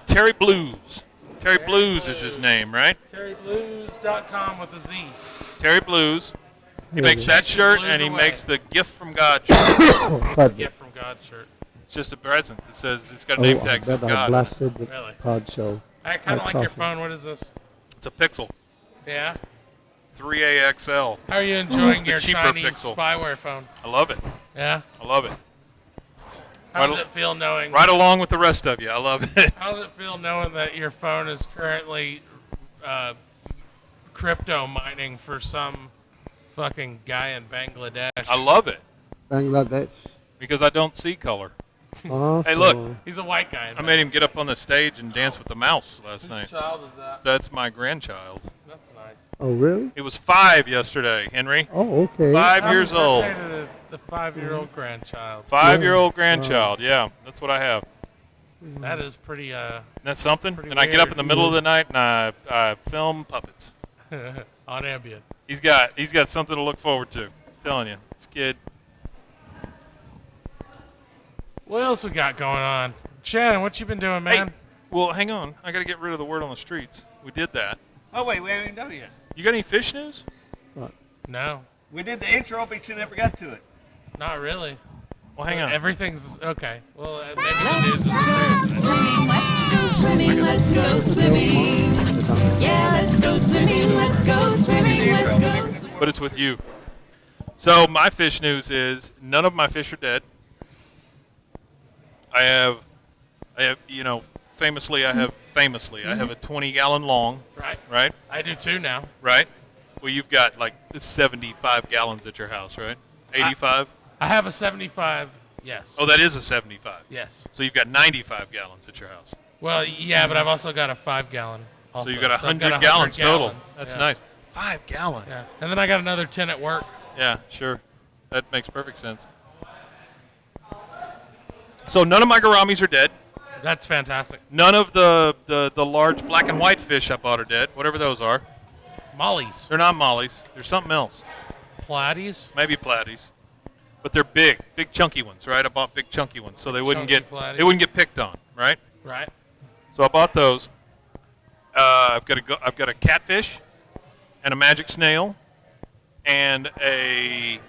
Terry Blues. Terry Blues is his name, right? TerryBlues.com with a Z. Terry Blues. He Yeah, makes yeah. that shirt, Blues and he away. makes the Gift from God shirt. Oh, but, Gift from God shirt. It's just a present. It says, it's got a oh, name I tag that says bet I God. blasted the Really? pod show. I kind of My like your coffee. phone. What is this? It's a Pixel. Yeah. 3AXL. How are you enjoying The your cheaper Chinese Pixel. spyware phone? I love it. Yeah. I love it. How Right does al- it feel knowing? Right along with the rest of you. I love it. How does it feel knowing that your phone is currently crypto mining for some fucking guy in Bangladesh? I love it Bangladesh. because I don't see color. Awesome. Hey, look. He's a white guy. I made him get up on the stage and dance with the mouse last night. Whose child is that? That's my grandchild. That's nice. Oh, really? He was 5 yesterday, Henry. Oh, okay. 5 years Happy old. birthday to the 5-year-old grandchild. 5-year-old grandchild. Yeah, that's what I have. That is pretty That's something. Pretty And I get up weird. in the middle of the night and I film puppets. on Ambien. He's got something to look forward to. I'm telling you, this kid. What else we got going on? Shannon, what you been doing, man? Hey, well, hang on. I got to get rid of the word on the streets. We did that. Oh, wait, we haven't even done it yet. You got any fish news? No, We did the intro, but you never got to it. not really. Well, hang on. Everything's okay. Well, maybe the news is Swimming, let's go swimming. Yeah, let's go swimming, let's go swimming, let's go swimming. But it's with you. So my fish news is none of my fish are dead. I have, famously, I have a 20-gallon long, right. right? I do too now. Right? Well, you've got like 75 gallons at your house, right? 85? I have a 75. Yes. Oh, that is a 75. Yes. So you've got 95 gallons at your house. Well, yeah, but I've also got a 5-gallon. So you've got I've 100 gallons total. gallons. That's Yeah. nice. 5 gallon. Yeah, and then I got another 10 at work. Yeah, sure. That makes perfect sense. So none of my gouramis are dead. That's fantastic. None of the large black and white fish I bought are dead, whatever those are. Mollies. They're not mollies. They're something else. Platies. Maybe platies. But they're big chunky ones, right? I bought big chunky ones so they wouldn't chunky get platies. they wouldn't get picked on, right? Right. So I bought those. I've got a catfish and a magic snail and a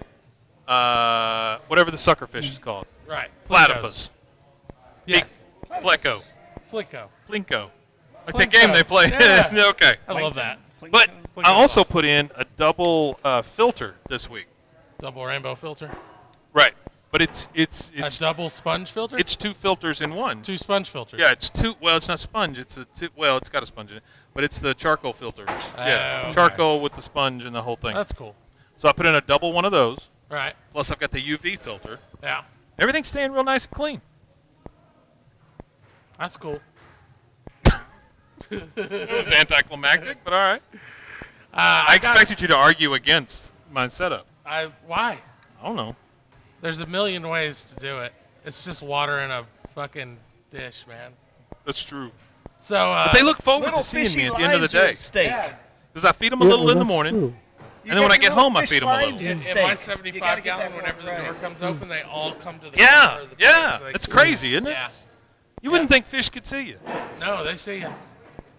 whatever the sucker fish is called. Right. Platypus. Yes. Pleco. Plinko. Plinko. Like Plinko. that game they play. Yeah. Okay. I love that. But Plinko's I also awesome. put in a double filter this week. Double rainbow filter. Right. But it's A double sponge filter. it's 2 filters in one. 2 sponge filters. Yeah, it's 2. Well, it's not sponge. It's it's got a sponge in it, but it's the charcoal filters. Yeah, okay. charcoal with the sponge and the whole thing. That's cool. So I put in a double one of those. Right. Plus, I've got the UV filter. Yeah. Everything's staying real nice and clean. That's cool. It was anticlimactic, but all right. I expected you to argue against my setup. Why? I don't know. There's a million ways to do it. It's just water in a fucking dish, man. That's true. So But they look forward Little to seeing me fishy at the end of the lives are day. at stake. Yeah. Because I feed them a Yeah, little well, in the that's morning, true. You and then when got I get your little home, I fish feed them a little. lives In, at in stake. my You gotta 75 get gallon, that whenever the right. door comes open, they all come to the Yeah, corner of the yeah. tank so they It's can- crazy, isn't it? Yeah. You wouldn't think fish could see you. No, they see you.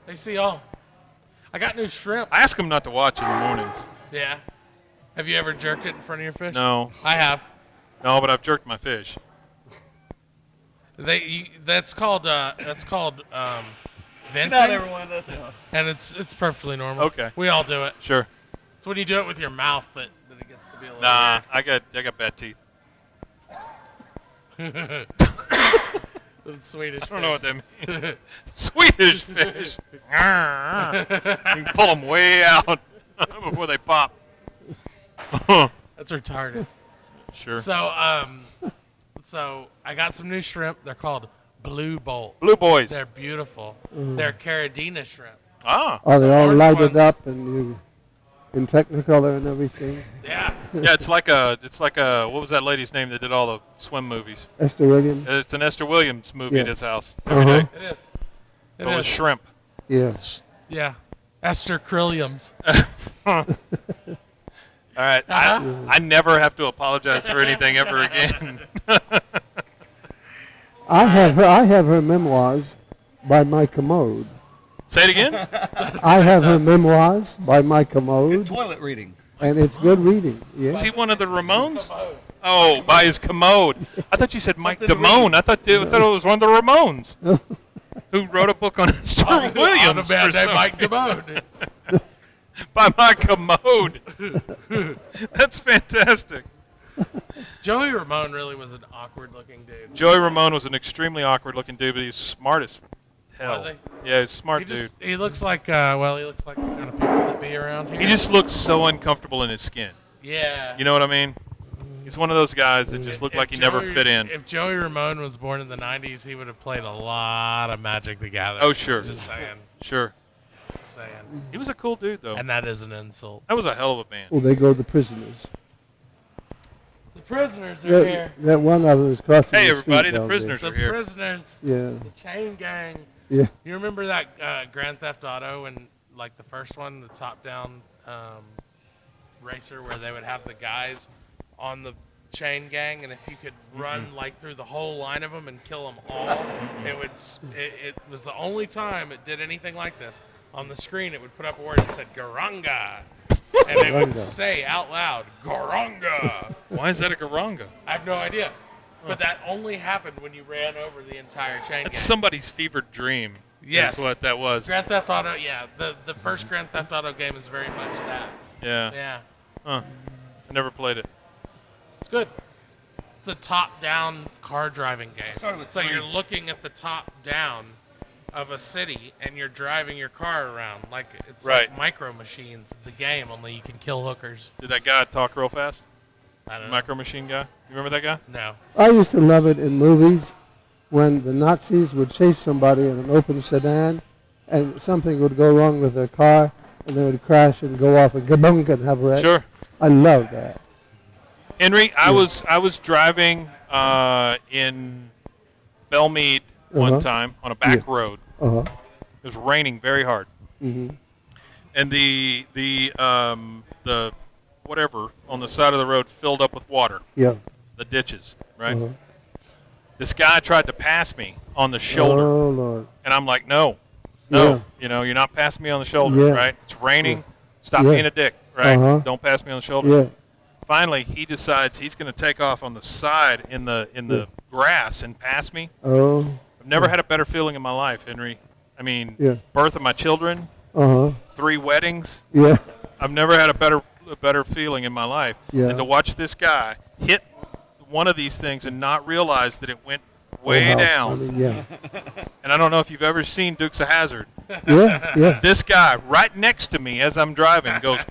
They see all. I got new shrimp. I ask them not to watch in the mornings. Yeah. Have you ever jerked it in front of your fish? No, I have. no, but I've jerked my fish. That's called venting, Not everyone does it. and it's perfectly normal. Okay. We all do it. Sure. It's when you do it with your mouth that it gets to be a little. Nah, I got bad teeth. weird. The Swedish. I don't know what that means. Swedish fish. You can pull them way out before they pop. That's retarded. Sure. So I got some new shrimp. They're called blue bolts. Blue boys. They're beautiful. They're Caradina shrimp. Ah. Are they all Orange lighted ones. up and you in Technicolor and everything? Yeah. Yeah, it's like a what was that lady's name that did all the swim movies? Esther Williams? It's an Esther Williams movie Yeah. at his house every Uh-huh. day. It is. It But with is. shrimp. Yeah. Yeah. Esther Krilliams. All right. I never have to apologize for anything ever again. I have her memoirs by my commode. Say it again. I have her memoirs by my commode, Toilet reading. and it's good reading. Was Yeah. he one of the Ramones? Oh, by his commode. I thought you said Mike Something to Damone. I thought it was one of the Ramones who wrote a book on Esther On Williams. a bad for day, some- Mike Damone. By my commode. That's fantastic. Joey Ramone really was an awkward-looking dude. Joey Ramone was an extremely awkward-looking dude, but he was smart as hell. Was he? Yeah, he's a smart dude. He looks like he looks like the kind of people that be around here. He just looks so uncomfortable in his skin. Yeah. You know what I mean? He's one of those guys that just looked like he never fit in. If Joey Ramone was born in the 90s, he would have played a lot of Magic the Gathering. Oh, sure. Just saying. Sure. Just saying. He was a cool dude, though. And that is an insult. That was a hell of a band. Well, they go the prisoners. The prisoners are here. That one of them is crossing Hey, the street everybody, the down there. prisoners The are here. prisoners. Yeah. The chain gang. Yeah. You remember that Grand Theft Auto and like the first one, the top-down racer, where they would have the guys on the chain gang, and if you could run like through the whole line of them and kill them all, it was the only time it did anything like this. On the screen, it would put up a word that said Garanga, and it would Garanga. say out loud, Garanga. Why is that a garanga? I have no idea. But that only happened when you ran over the entire chain That's gang. somebody's fevered dream. Yes. That's what that was. Grand Theft Auto, yeah. The first Grand Theft Auto game is very much that. Yeah. Yeah. Huh. I never played it. It's good. It's a top-down car driving Started game. with So 3. you're looking at the top-down of a city, and you're driving your car around. Like it's Right. like Micro Machines, the game, only you can kill hookers. Did that guy talk real fast? I don't know. Micro Machine guy? You remember that guy? No. I used to love it in movies when the Nazis would chase somebody in an open sedan and something would go wrong with their car and they would crash and go off and kabunk and have a wreck. Sure. I love that. Henry, I was driving in Belmead one Uh-huh. time on a back Yeah. road. Uh-huh. It was raining very hard. Mm-hmm. and the whatever on the side of the road filled up with water. Yeah. The ditches, right? Uh-huh. This guy tried to pass me on the shoulder, Oh Lord. and I'm like, no, Yeah. you're not passing me on the shoulder, Yeah. right? It's raining. Stop Yeah. being a dick, right? Uh-huh. Don't pass me on the shoulder. Yeah. Finally, he decides he's going to take off on the side in the grass and pass me. Oh. I've never had a better feeling in my life, Henry. I mean, Yeah. birth of my children, Uh huh. 3 weddings. Yeah. I've never had a better feeling in my life Yeah. than to watch this guy hit one of these things and not realize that it went way Oh, how down. funny. Yeah. And I don't know if you've ever seen Dukes of Hazzard. Yeah. Yeah. This guy right next to me as I'm driving goes,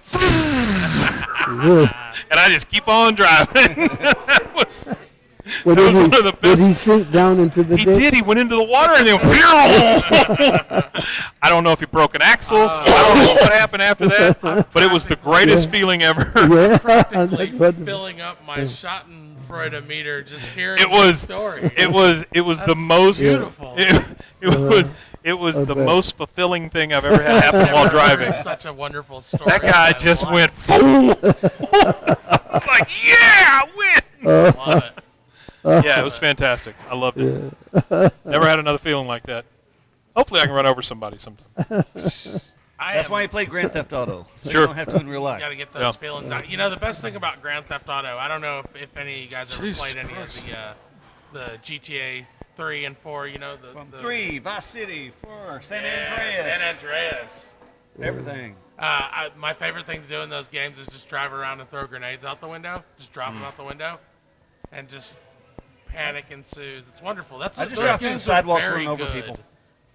Really. and I just keep on driving. That was Well, That was one of the did best- he sink down into the He ditch? did. He went into the water and then. I don't know if he broke an axle. I don't know what happened after that, but it was the greatest feeling ever. Yeah. Practically That's what. filling up my Schadenfreude meter just hearing It was. the story. It was the That's most. beautiful. It was I the bet. most fulfilling thing I've ever had happen while driving. Such a wonderful story. That guy I just love went. it. Boom. It's like, yeah, I win. Love it. Yeah, it was fantastic. I loved it. Never had another feeling like that. Hopefully, I can run over somebody sometime. That's why you play Grand Theft Auto. So Sure. you don't have to in real life. Got to get those Yeah. feelings out. You know, the best thing about Grand Theft Auto, I don't know if any of you guys ever Jesus played any Christ. of the GTA 3 and 4. You know, the 3, Vice City, 4, San Yeah, Andreas. San Andreas. Everything. My favorite thing to do in those games is just drive around and throw grenades out the window. Just drop them out the window, and just panic ensues. It's wonderful. That's I just those drive through the games sidewalks are very running over good people.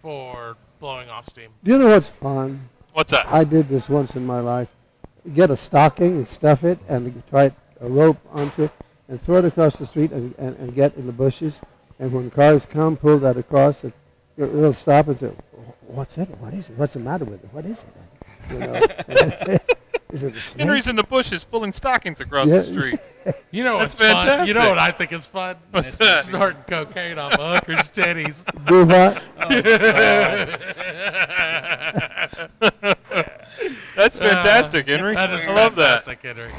for blowing off steam. Do you know what's fun? What's that? I did this once in my life. Get a stocking and stuff it and tie a rope onto it and throw it across the street and get in the bushes. And when cars come, pull that across, and they'll stop and say, "What's it? What is it? What's the matter with it? What is it?" You know, is it a snake? Henry's in the bushes pulling stockings across Yeah. the street. You know That's what's fun? You fantastic. know what I think is fun? What's It's that? snorting cocaine off a hooker's titties. Do what? That's fantastic, Henry. That is I love that. fantastic, Henry.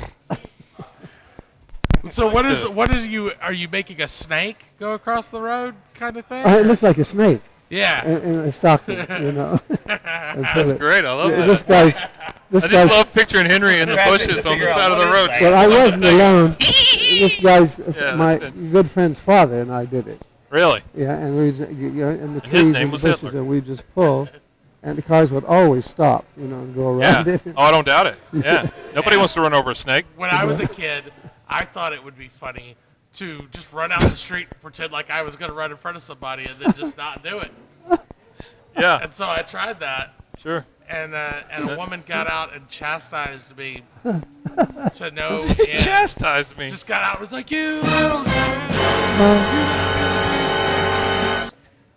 So what is you? Are you making a snake go across the road, kind of thing? It looks like a snake Yeah. in a stocking, you know. That's great. I love that. This guy's. This I guy's. just love picturing Henry in the Trying to bushes on the figure out side of the what road. is Well, I wasn't alone. This guy's Yeah, my that's good friend's father and I did it. Really? Yeah, and we in the And his trees name and the was bushes, Hitler. and we just pull, and the cars would always stop, you know, and go Yeah. around it. Oh, I don't doubt it. Yeah. Nobody wants to run over a snake. When I was a kid, I thought it would be funny to just run out the street and pretend like I was going to run in front of somebody and then just not do it. Yeah. And so I tried that, Sure. and a woman got out and chastised me to no He end. chastised me. Just got out and was like, "You little shit."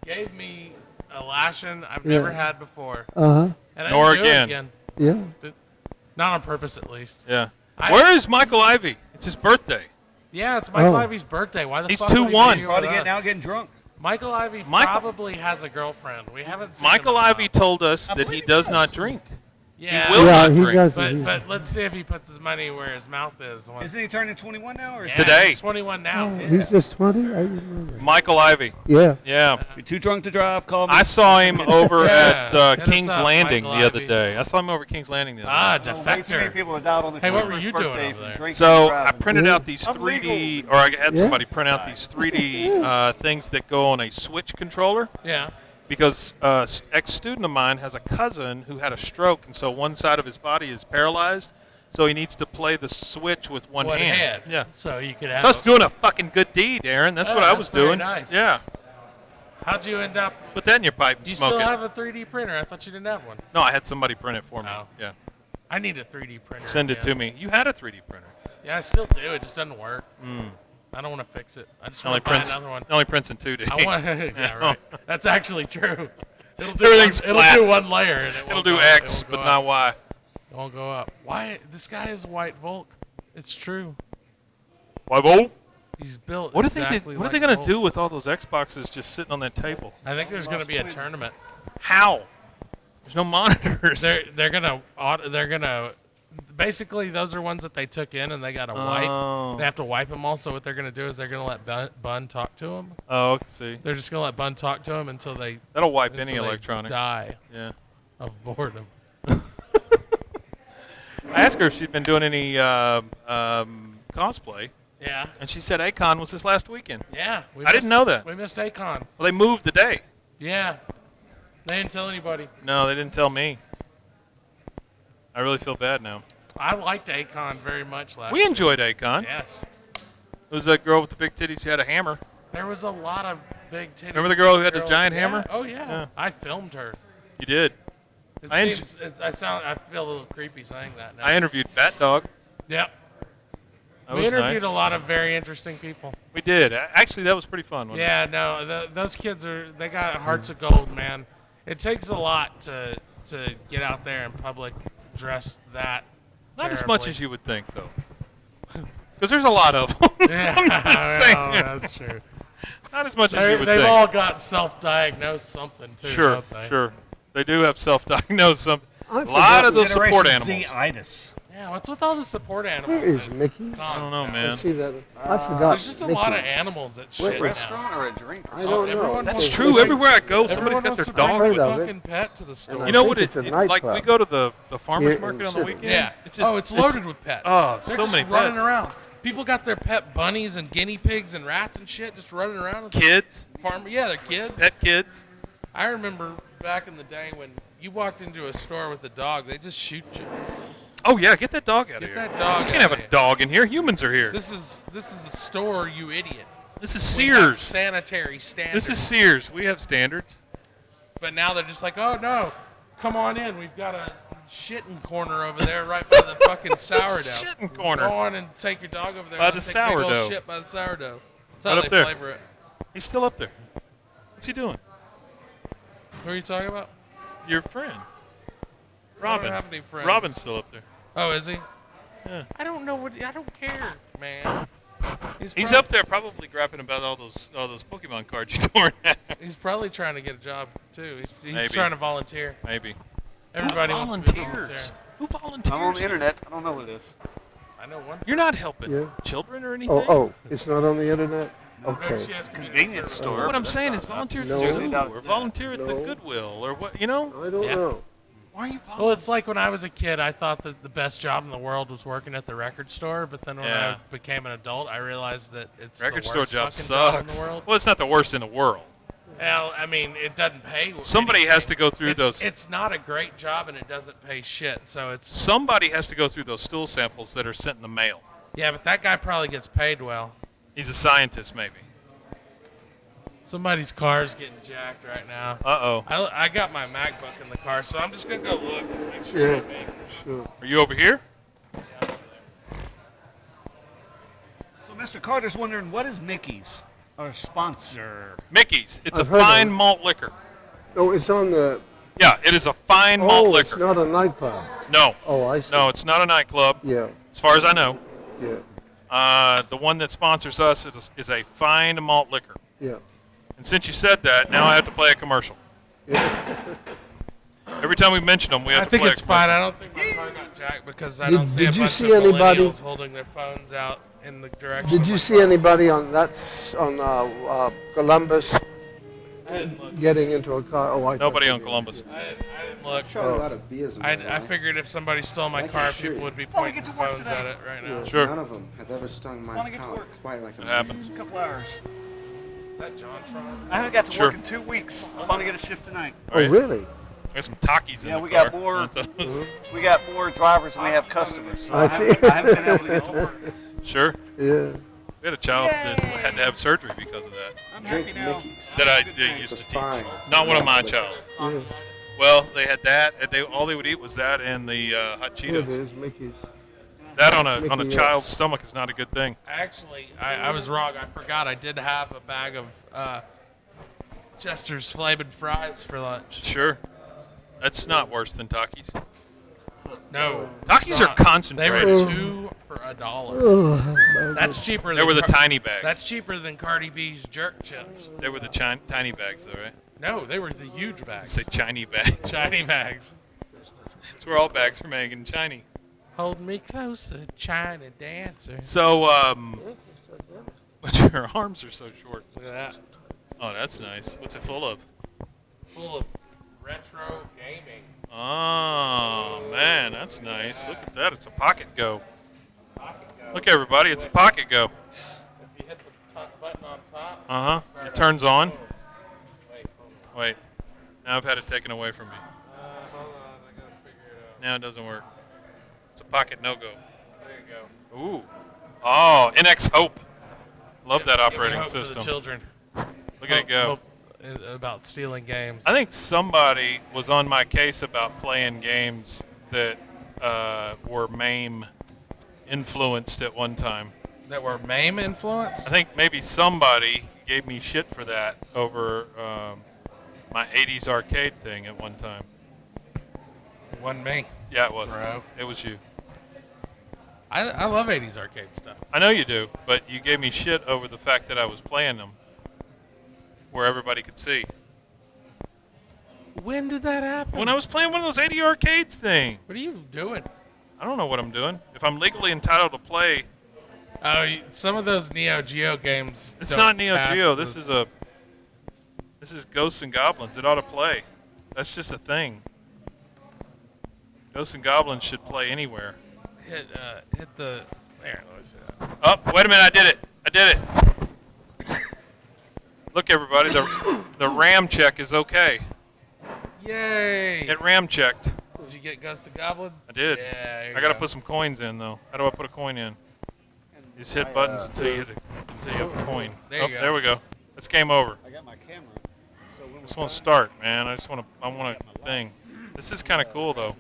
Gave me a lashing I've never had before. Uh-huh. And I Nor didn't do it again. Yeah. Not on purpose, at least. Yeah. I- Where is Michael Ivy? It's his birthday. Yeah, it's Michael Oh. Ivy's birthday. Why the He's fuck would he 2-1. be here Probably with getting us? out getting drunk. Michael Ivy Michael- probably has a girlfriend. We haven't seen Michael him in a Ivy while. told us I that he believe he does does. not drink. Yeah, will Yeah, not he drink. doesn't. but let's see if he puts his money where his mouth is. Once. Isn't he turning 21 now? Or is Yeah, Today. He's 21 now. He's just 20? I remember. Michael Ivy. Yeah. Yeah. he too drunk to drive? Call me. I saw him over Yeah. at Hit us King's up, Landing Michael the other Ivy. day. I saw him over at King's Landing the other day. Ah, Way too many defector. people have died on the Hey, what were 21st you doing birthday over from there? drinking So and I driving. printed Yeah. out these I'm 3D, legal. or I had Yeah. somebody print out these 3D things that go on a Switch controller. Yeah. Because ex-student of mine has a cousin who had a stroke, and so one side of his body is paralyzed, so he needs to play the Switch with one hand. Yeah. So you could So have. I was doing a fucking good deed, Aaron. That's Oh, what I that's was very doing. nice. Yeah. How'd you end up? Put that in your pipe and Do you smoke still it. have a 3D printer? I thought you didn't have one. No, I had somebody print it for me. Oh. Yeah. I need a 3D printer. Send it to again. me. You had a 3D printer. Yeah, I still do. It just doesn't work. I don't want to fix it. I just Only want to buy prints. another one. Only prints in 2D. I want. Yeah, right. That's actually true. It'll do Everything's one, flat. It'll do one layer. And It'll won't do go up. X, It won't but go not up. Y. It won't go up. Why? This guy is white Volk. It's true. Why, Vol? He's built. What are exactly they? What are they like gonna Volk. do with all those Xboxes just sitting on that table? I think there's going to be a tournament. How? There's no monitors. They're gonna basically those are ones that they took in and they gotta wipe. They have to wipe them all. So what they're gonna do is they're gonna let Bun talk to them. Oh, okay, see. They're just gonna let Bun talk to them until they That'll wipe any they electronic. die Yeah. of boredom. I asked her if she'd been doing any cosplay, Yeah. and she said Akon was this last weekend. Yeah. I didn't know that. We missed Akon. Well, they moved the day. Yeah. They didn't tell anybody. No, they didn't tell me. I really feel bad now. I liked Akon very much last We year. enjoyed Akon. Yes. It was that girl with the big titties who had a hammer. There was a lot of big titties. Remember the girl who had the giant Yeah. hammer? Oh yeah. Yeah. I filmed her. You did. I I feel a little creepy saying that now. I interviewed Bat Dog. Yep. That We was interviewed nice. a lot of very interesting people. We did. Actually, that was pretty fun. Wasn't Yeah, no, those kids they got hearts of gold, man. It takes a lot to get out there in public dressed that. it? Not as terribly. much as you would think, though. Because there's a lot of them. Yeah, I'm just saying. no, that's true. Not as much as you would They've think. all got self-diagnosed something too. Sure, don't they? sure. They do have self-diagnosed something. I A lot of those Generation support animals. Z-itis. Yeah, what's with all the support animals? Where is Mickey? I don't know, I man. see that. I forgot. There's just a lot of Mickey. animals that Wait, shit Restaurant now. or a drink? I don't know. everyone It wants It's says to true. Mickey. Everywhere I go, somebody's Everyone got wants their to bring dog Heard with their of them. it. fucking pet to the store. You know think what? it's a Like nightclub. we go to the farmers Here market in on the City. weekend. Yeah. It's just, It's loaded with pets. Oh, They're so just many running pets. around. People got their pet bunnies and guinea pigs and rats and shit just running around. At the Kids, farm. Yeah, they're kids. pet kids. I remember back in the day when you walked into a store with a dog, they just shoot you. Oh yeah, get that dog out of Get here. that dog You can't have outta a here. dog in here. Humans are here. This is a store, you idiot. This is We have Sears. sanitary standards. This is Sears. We have standards. But now they're just like, oh no, come on in. We've got a shitting corner over there right by the fucking sourdough. Shitting corner. Go on and take your dog over there. By and the take a big old sourdough. shit by the sourdough. That's Right how up they there. flavor it. He's still up there. What's he doing? Who are you talking about? Your friend. I Robin. don't have any friends. Robin's still up there. Oh, is he? Yeah. I don't know what. I don't care, man. He's up there probably grapping about all those Pokemon cards you tore in half. He's probably trying to get a job too. He's Maybe. trying to volunteer. Maybe. Everybody Who wants to be volunteers? volunteering. Who volunteers? I'm on the internet. I don't know what it is. I know one. You're not helping Yeah. children or anything. Oh, it's not on the internet? Maybe Okay. she has Convenience store. What I'm saying is volunteer at No. the zoo or volunteer at the No. Goodwill or what, you know? I don't Yeah. know. Why are you Well, volunteering? it's like when I was a kid, I thought that the best job in the world was working at the record store. But then when Yeah. I became an adult, I realized that it's Record the store worst job fucking job sucks. in the world. Well, it's not the worst in the world. Well, I mean, it doesn't pay. Somebody anything. has to go through It's- those. It's not a great job, and it doesn't pay shit. So it's Somebody has to go through those stool samples that are sent in the mail. yeah, but that guy probably gets paid well. He's a scientist, maybe. Somebody's car's getting jacked right now. Uh-oh. I got my MacBook in the car, so I'm just gonna go look. Make sure Yeah, it's me. sure. Are you over here? So Mr. Carter's wondering, what is Mickey's? Our sponsor. Mickey's. It's I've a heard of fine it. malt liquor. Oh, it's on the. Yeah, it is a fine malt Oh, liquor. it's not a nightclub. No. Oh, I see. No, it's not a nightclub, Yeah, as far as I know. yeah, The one that sponsors us is a fine malt liquor. yeah. And since you said that, now I have to play a commercial. Every time we mention them, we have I to think play it's a fine. commercial. I don't think my car got jacked because I Did- don't see did a you bunch see of anybody- millennials holding their phones out in the direction. Did of you my see car. anybody on Columbus I didn't look. getting into a car? Oh, I Nobody thought on you Columbus. I didn't look. Tried a lot of beers in my I life. figured if somebody stole my I car, can see. people would be Oh, we pointing get to work phones today. at it right now. Yeah, Sure. None of them have ever stung my Wanna get to palate work. quite like a It man. happens. A couple hours. Is that JonTron? I haven't got to Sure. work in 2 weeks. I'm going to get a shift tonight. Oh, really? Got some Takis in Yeah, the we car. got more. Want those? We got more drivers than we have customers. So I see. I haven't been able to get to work. Sure. Yeah. We had a child that had to have surgery because of that. I'm Drink happy now. Mickey's. That I did used to It's teach. fine. Not one of my child. Yeah. Well, they had that. And all they would eat was that and the hot Here it Cheetos. is, Mickey's. That on a Mickey child's X. stomach is not a good thing. Actually, I was wrong. I forgot. I did have a bag of Chester's flavored fries for lunch. Sure. That's not worse than Takis. No. Takis it's are not. They concentrated. were 2 for $1. Oh, That's cheaper. They were the Car- tiny bags. That's cheaper than Cardi B's jerk chips. They were the tiny bags, though, right? No, they were the huge bags. Say Chinese bags. Shiny bags. That's where all bags are made in Chinese. Hold me closer, China dancer. So, but your arms are so short. Look at that. Oh, that's nice. What's it full of? Full of retro gaming. Oh, man, that's nice. Look at that. It's a pocket go. Look, everybody. It's a pocket go. If you hit the top button on top. Uh-huh. It turns on. Wait, hold on. Wait. Now I've had it taken away from me. Hold on, I gotta figure it out. Now it doesn't work. It's a pocket no-go. There you go. Ooh. Oh, NX Hope. Love that Give me operating hope to the system. children. Look at it go. Hope about stealing games. I think somebody was on my case about playing games that were MAME influenced at one time. That were MAME influenced? I think maybe somebody gave me shit for that over my 80s arcade thing at one time. It wasn't me. Yeah, it was. Bro. It was you. I love 80s arcade stuff. I know you do, but you gave me shit over the fact that I was playing them where everybody could see. When did that happen? When I was playing one of those 80 arcades thing. What are you doing? I don't know what I'm doing. If I'm legally entitled to play, Oh, some of those Neo Geo games. it's don't not Neo pass Geo. the- This is Ghosts and Goblins. It ought to play. That's just a thing. Ghosts and Goblins should play anywhere. hit the. There, let me see that. Oh, wait a minute! I did it! I did it! Look, everybody, the RAM check is okay. Yay! It RAM checked. Did you get Ghost of Goblin? I did. Yeah. there you I gotta go. put some coins in though. How do I put a coin in? You just hit buttons until you have a coin. There you go. There we go. It's game over. I got my camera. So when Just want to start, man. I want a thing. This is kind of cool though.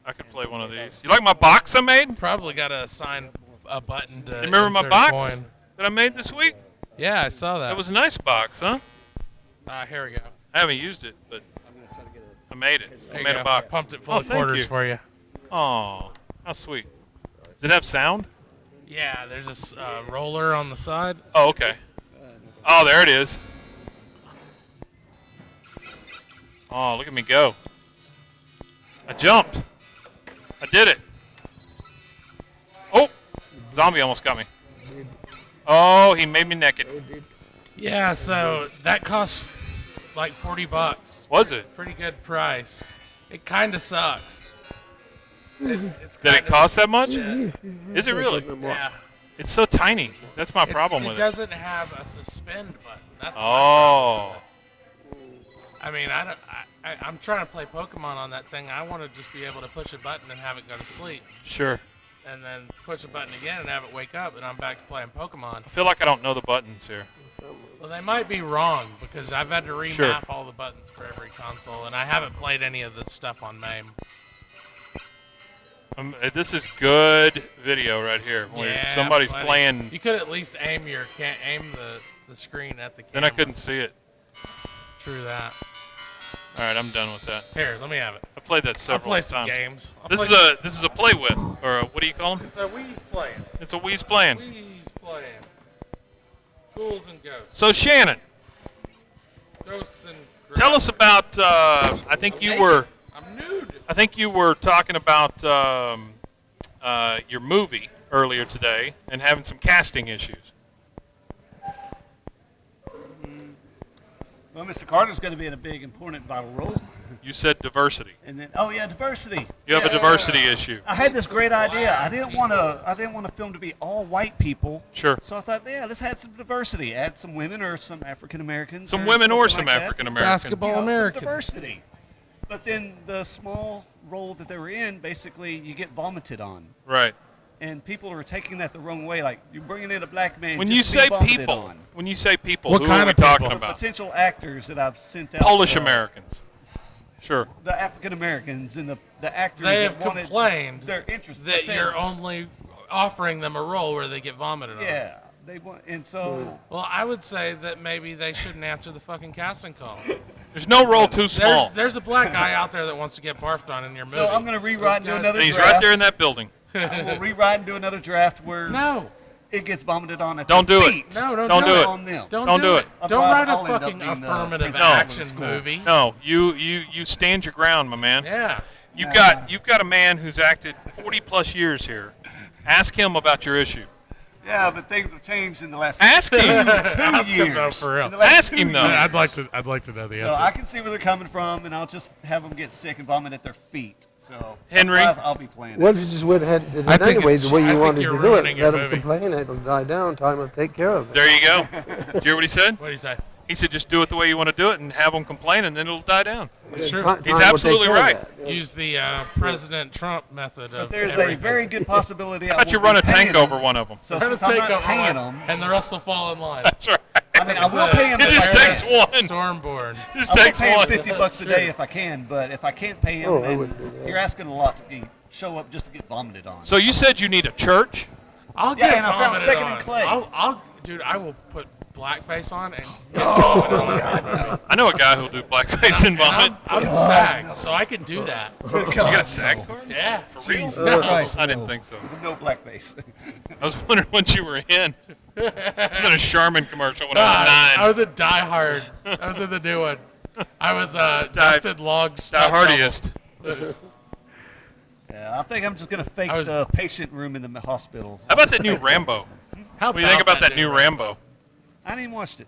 I could play one of these. You like my box I made? Probably got to assign a button to. You remember my insert a box coin. that I made this week? Yeah, I saw that. That was a nice box, huh? Here we go. I haven't used it, but I made it. There I you made go. a box. Pumped it full Oh, of thank quarters you. for you. Oh, how sweet. Does it have sound? Yeah, there's this roller on the side. Oh, okay. Oh, there it is. Oh, look at me go. I jumped. I did it. Oh, zombie almost got me. Oh, he made me naked. Yeah, so that costs like $40. Was it? Pretty good price. It kind of sucks. It's Did it kinda- cost that much? Yeah. Is it really? Yeah. It's so tiny. That's my problem it with it. doesn't have a suspend button. That's my Oh. I mean, I'm trying to play Pokemon on that thing. I want to just be able to push a button and have it go to sleep, Sure. and then push a button again and have it wake up, and I'm back to playing Pokemon. I feel like I don't know the buttons here. Well, they might be wrong because I've had to remap Sure. all the buttons for every console, and I haven't played any of the stuff on MAME. This is good video right here. Where Yeah, somebody's plenty. playing. You could at least aim the screen at the camera. Then I couldn't see it. True that. All right, I'm done with that. Here, let me have it. I played that I'll several play some times. games. This is a play with, or what do you call them? It's a Wii's playing. It's a Wii's playing. Wii's playing. Ghouls and ghosts. So Shannon, Ghosts and tell us about. I think you were. I'm nude. I think you were talking about your movie earlier today and having some casting issues. Well, Mr. Carter's going to be in a big, important, vital role. You said diversity. And then, diversity. You have a diversity issue. I had this great idea. I didn't want a film to be all white people. Sure. So I thought, let's add some diversity. Add some women or some African Americans. Some women or some something like that. African Americans. Basketball Some American. diversity. But then the small role that they were in, basically, you get vomited on. Right. And people are taking that the wrong way. Like, you're bringing in a black man. When just you to be say vomited people, on. What who kind are we of people? talking The about? potential actors that I've sent out. Polish Americans. Sure. The African Americans and the actors They that have wanted complained their interest. that you're only offering them a role where they get vomited on. Yeah, they want, and so Well, I would say that maybe they shouldn't answer the fucking casting call. There's no role too small. There's a black guy out there that wants to get barfed on in your movie. I'm gonna rewrite and do Those guys- another He's draft. right there in that building. We'll rewrite and do another draft where No. it gets vomited on at Don't their do it. feet. No, Don't do it. On them. Don't do it. Don't write a I'll end up fucking being the affirmative principal in action school. movie. No, you stand your ground, my man. Yeah. You've got a man who's acted 40 plus years here. Ask him about your issue. Yeah, but things have changed in the last Ask him. 2 Ask him, years. though, for real. In the last Ask 2 him, though. years. I'd like to know the So answer. I can see where they're coming from, and I'll just have them get sick and vomit at their feet. So Henry? otherwise I'll be playing it. What if you just went ahead and did I it think anyway, it's- the way I you think wanted you're to do it? ruining your Let them movie. complain, it'll die down, time will take care of it. There you go. Did you hear what he said? What do you say? He said just do it the way you want to do it and have them complain, and then it'll die down. It's true. Time He's will take absolutely care of right. that, yeah. Use the President Trump method But of there's a everything. very good possibility. How about you run a tank over one of them? So Try to since I'm take not over paying one, them, and the rest will fall in line. That's right. I mean, I will pay them. It just takes one. Stormborn. Just I will takes pay them one. $50 a day if I can, but if I can't pay them, Oh, I then wouldn't do that. you're asking a lot to show up just to get vomited on. So you said you need a church? I'll Yeah, get and I found vomited second on. in clay. Dude, I will put blackface on and get vomited on. I know a guy who'll do blackface and vomit. I'm SAG, so I can do that. You got a SAG card? Yeah. For real? Jesus No, Christ, I didn't no. think so. No blackface. I was wondering what you were in. I was in a Charmin commercial when I Nah, was 9. I was in Die Hard. I was in the new one. I was Dustin Long's Die Hardiest. Yeah, I think I'm just gonna fake I was- the patient room in the hospital. How about that new Rambo? How What do you think about that new Rambo? I didn't even watched it.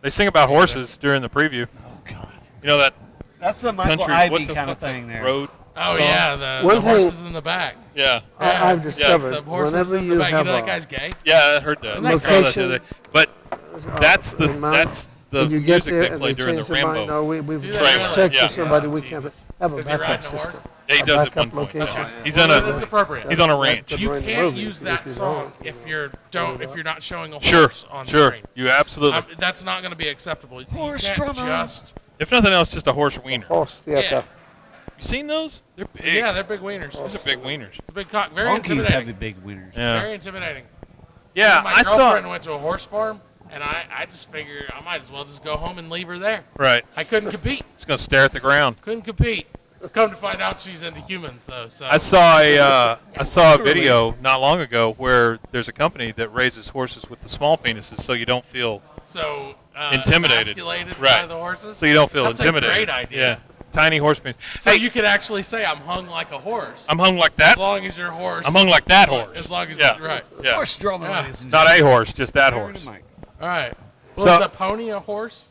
They sing about horses during the preview. Oh God, You know that that's a Michael country, Ivy what the kind of fuck's that thing there. road? Oh song? yeah, the One thing- horses in the back. Yeah. Yeah. I've discovered The horses whenever in the you back. have You know that a guy's gay? Yeah, I heard that. Isn't I that saw that the location, other day. But that's the in mind, that's the when you get music there they and play they during the change their mind, Rambo. no, we've Do that checked Yeah. with somebody, Oh, we can't Jesus. have a Is he riding backup a horse? system. Yeah, he A does at backup one point. location. Yeah. He's Well, on then it's a appropriate. he's on a That ranch. could You ruin the can't movie use if that you song don't. if you're not showing a Sure, horse on sure. screen. You absolutely. That's not going to be acceptable. Horse you can't drama. just If nothing else, just a horse wiener. Horse theater. You seen those? They're big. yeah, they're big wieners. Those are big wieners. It's a big cock. Very Monkeys have intimidating. the big winners. Yeah. Very intimidating. Yeah, My I girlfriend saw. went to a horse farm, and I just figured I might as well just go home and leave her there. Right. I couldn't compete. Just gonna stare at the ground. Couldn't compete. Come to find out, she's into humans though. So I saw a video not long ago where there's a company that raises horses with the small penises, so you don't feel so intimidated. emasculated by Right. the horses. so you don't feel That's intimidated. a great idea. Yeah. Tiny horse penis. So Hey, you could actually say I'm hung like a horse. I'm hung like as that. long as your horse. I'm hung like that horse. As long as Yeah. right. Yeah. Horse drama, Yeah. ladies and Not a horse, just that gentlemen. horse. All right. Well, So- is a pony a horse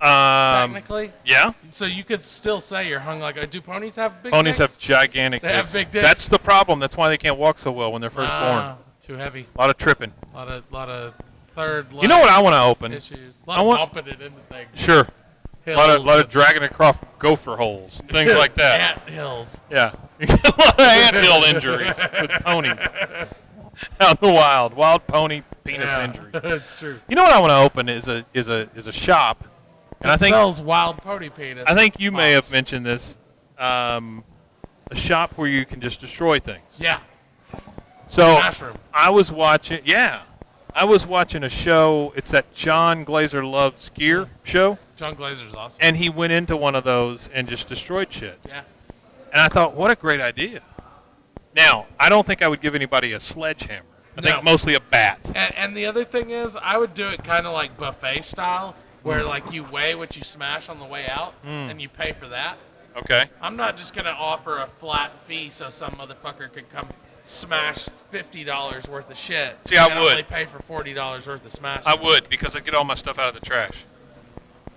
technically? Yeah. So you could still say you're hung like a. Do ponies have big? Ponies dicks? have gigantic They have dicks. big dicks. That's the problem. That's why they can't walk so well when they're first Ah, too heavy. born. A lot of tripping. Lot of third. You know what I want to open? Issues. A lot I of want- bumping it into things. Sure. A lot Hills of dragging across gopher holes, things like that. Ant hills. Yeah. A lot of anthill injuries with ponies. Out in the wild pony penis injuries. That's true. You know what I want to open is a shop, and I think sells wild pony penis. you may have moms. mentioned this. A shop where you can just destroy things. Yeah. So Smash room. I was watching a show. It's that John Glazer Loves Gear show, John Glazer's awesome. and he went into one of those and just destroyed shit. Yeah. And I thought, what a great idea. Now, I don't think I would give anybody a sledgehammer. I No. think mostly a bat. And the other thing is, I would do it kind of like buffet style, where like you weigh what you smash on the way out, and you pay for that. Okay. I'm not just gonna offer a flat fee so some motherfucker can come smash $50 worth of shit. See, I and would. only pay for $40 worth of smash. I would, because I'd get all my stuff out of the trash.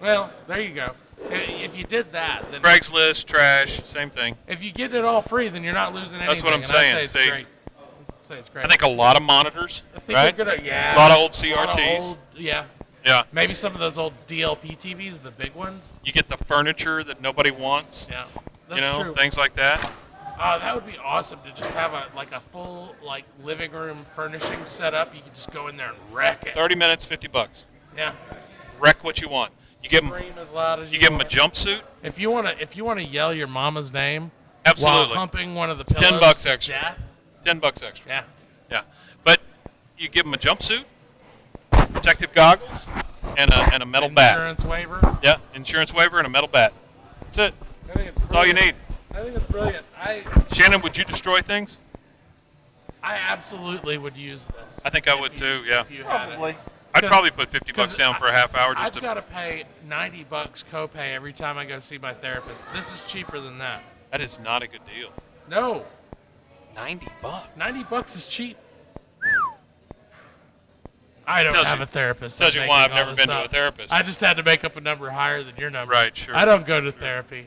Well, there you go. If you did that, then Craigslist, trash, same thing. if you get it all free, then you're not losing anything. That's what I'm and saying. I'd say it's See? great. I'd say it's great. I think a lot of monitors, I think right? we're gonna, yeah. A lot of old A lot of CRTs. old- yeah. Yeah. Maybe some of those old DLP TVs, the big ones. You get the furniture that nobody wants. Yeah. That's You know, true. things like that. That would be awesome to just have a full living room furnishing set up. You could just go in there and wreck it. 30 minutes, $50. Yeah. Wreck what you want. You give them. Scream as loud as You give them a want. jumpsuit. If you wanna yell your mama's name Absolutely. while humping one of the It's $10 pillows to extra. death, $10 extra. yeah. Yeah. But you give them a jumpsuit, protective goggles, and a metal bat. Insurance waiver. Yeah, insurance waiver and a metal bat. That's it. I think it's That's all you brilliant. need. I think it's brilliant. Shannon, would you destroy things? I absolutely would use this. I think I if would you- too. Yeah. If you had it. Probably. I'd probably put $50 down for a half hour I've just to. got to pay $90 copay every time I go see my therapist. This is cheaper than that. That is not a good deal. No, $90. $90 is cheap. I don't Tells have you- a therapist. tells I'm you why making I've never all this been to a up. therapist. I just had to make up a number higher than your number. Right, sure. I don't go to therapy.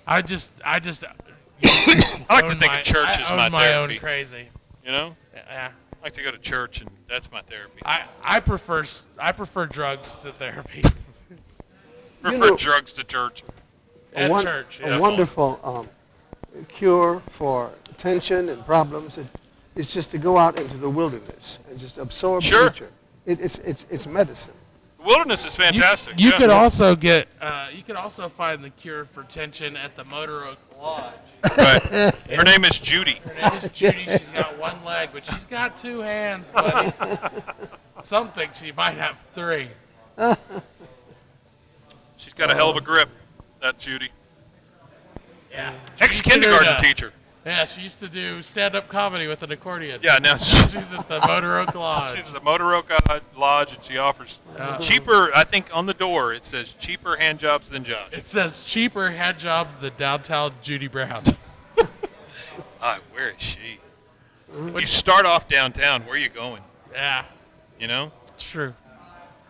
I just. I like to think of church as my my therapy. own crazy. You know, Yeah. I like to go to church, and that's my therapy. I prefer drugs to therapy. prefer know- drugs to church. At won- church. a Yeah. wonderful cure for tension and problems is just to go out into the wilderness and just absorb Sure. nature. It's medicine. The wilderness is fantastic. You yeah. could also get. You could also find the cure for tension at the Motor Oak Lodge. Right. Her name is Judy. Her name is Judy. She's got one leg, but she's got two hands, buddy. Some think she might have three. She's got a hell of a grip, that Judy. Yeah. Ex-kindergarten teacher. Yeah, she used to do stand-up comedy with an accordion. Yeah, now She's at the Motor Oak Lodge. she's at the Motor Oak Lodge, and she offers cheaper. I think on the door it says cheaper hand jobs than Josh. It says cheaper head jobs than downtown Judy Brown. Where is she? You start off downtown. Where are you going? Yeah, You know? true.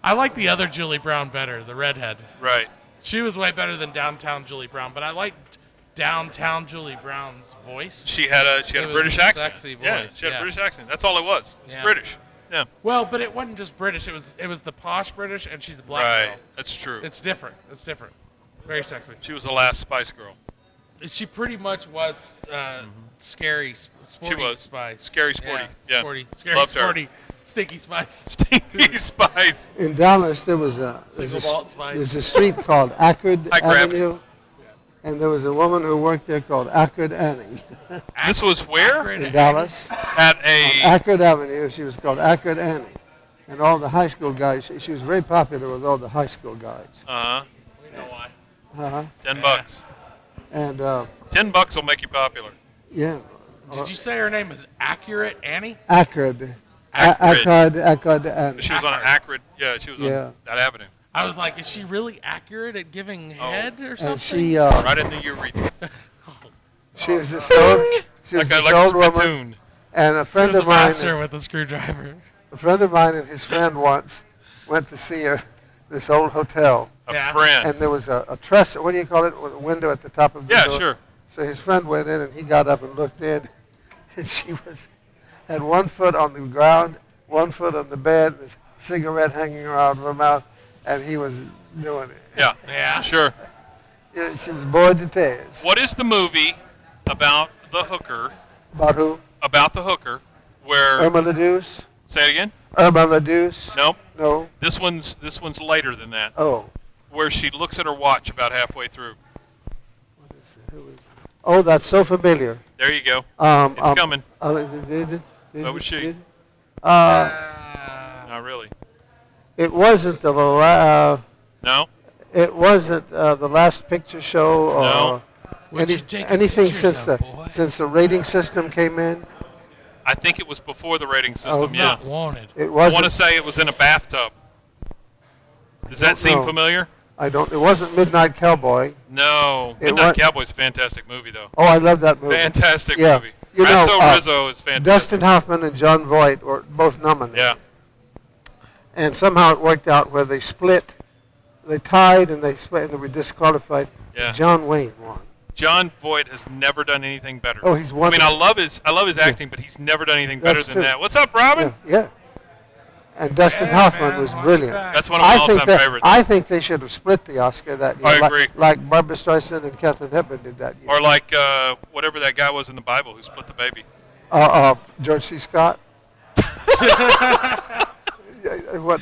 I like the other Julie Brown better, the redhead. Right. She was way better than downtown Julie Brown, but I liked downtown Julie Brown's voice. She had a It was British a accent. sexy Yeah, voice, she had yeah. a British accent. That's all it was. It was Yeah. British. Yeah. Well, but it wasn't just British. It was the posh British, and she's a black Right. girl. That's true. It's different. It's different. Very sexy. She was the last Spice Girl. She pretty much was scary, sporty She was. Spice. Scary sporty. Yeah. Sporty. Scary, Loved her. sporty. Stinky Spice. Stinky Spice. In Dallas, there's Single malt spice. a street called Ackerd Hi, Grab. Avenue, and there was a woman who worked there called Ackerd Annie This was where? in Dallas. At a. Ackerd Avenue. She was called Ackerd Annie, and all the high school guys. She was very popular with all the high school guys. Uh-huh. We know why. Uh-huh. $10. And $10 will make you popular. yeah, Did you say her name is Accurate Annie? Ackerd. Ackerd. Ackerd Annie. She was on an acrid. Yeah, she was Yeah. on that avenue. I was like, is she really accurate at giving head or something? And she Right in the urethra. she was this old Like a old woman, spittoon. and a She friend was of a mine. master with a screwdriver. A friend of mine and his friend once went to see her, this old hotel, A Yeah. friend. and there was a truss. What do you call it? With a window at the top of the Yeah, door. sure. So his friend went in and he got up and looked in, and she had 1 foot on the ground, 1 foot on the bed, and a cigarette hanging around her mouth, and he was doing it. Yeah. Yeah. Sure. Yeah, she was bored to tears. What is the movie about the hooker? About who? About the hooker, where Irma la Douce? say it again? Irma la Douce? Nope. No. This one's later than that, Oh. where she looks at her watch about halfway through. Who is it? Oh, that's so familiar. There you go. It's coming. So was she. Not really. It wasn't No. it wasn't the last picture show or No. Would you take anything pictures since of, the boy? since the rating system came in. I think it was before the rating system. Yeah. Not wanted. It I want to wasn't. say it was in a bathtub. Does that Don't seem know. familiar? I don't. It wasn't Midnight Cowboy. No. It Midnight wa- Cowboy's a fantastic movie, though. Oh, I love that movie. Fantastic Yeah. movie. You know, Ratso Rizzo is fantastic. Dustin Hoffman and John Voight were both nominated. Yeah. And somehow it worked out where they split. They tied and they split and they were disqualified. Yeah. John Wayne won. John Voight has never done anything better. Oh, he's I mean, wonderful. I love his acting, but he's never done anything better That's than true. that. What's up, Robin? Yeah. And Dustin Hey, Hoffman man, was watch brilliant. back. That's one of my all-time favorites. I think they should have split the Oscar that year. I agree. Like Barbara Streisand and Katharine Hepburn did that year. Or like whatever that guy was in the Bible who split the baby. George C. Scott. What?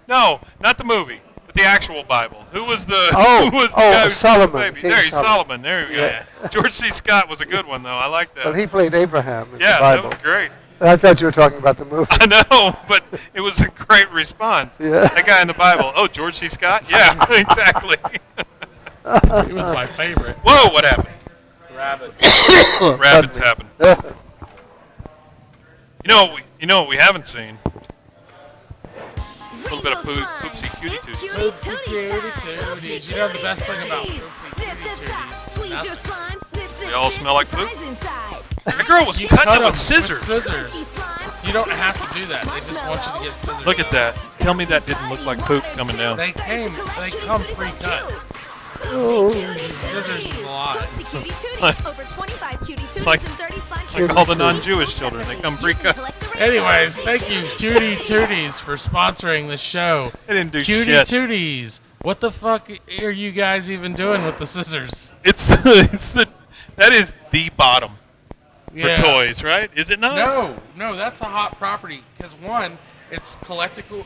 No, not the movie, but the actual Bible. Who was the Oh, who was the oh, guy who split Solomon, the baby? King There, he's Solomon. Solomon. There we go. Yeah. George C. Scott was a good one, though. I like that. Well, he played Abraham in Yeah, the that Bible. was great. I thought you were talking about the movie. I know, but it was a great response. Yeah. That guy in the Bible. Oh, George C. Scott? Yeah, exactly. He was my favorite. Whoa, what happened? Rabbit. Rabbits happen. You know what we haven't seen? A little bit of poopsie cutie tooties. Poopsie cutie tooties. You know the best thing about poopsie cutie tooties? They all smell like poop. That girl was cutting it with scissors. You don't have to do that. They just want you to get scissors. Look at that. Tell me that didn't look like poop coming down. They come pre-cut. Scissors is a lot. like all the non-Jewish children. They come pre-cut. Anyways, thank you, Cutie Tooties, for sponsoring the show. They didn't do Cutie shit. Tooties. What the fuck are you guys even doing with the scissors? That is the bottom for toys, right? Is it not? No, that's a hot property. Because one, it's collectible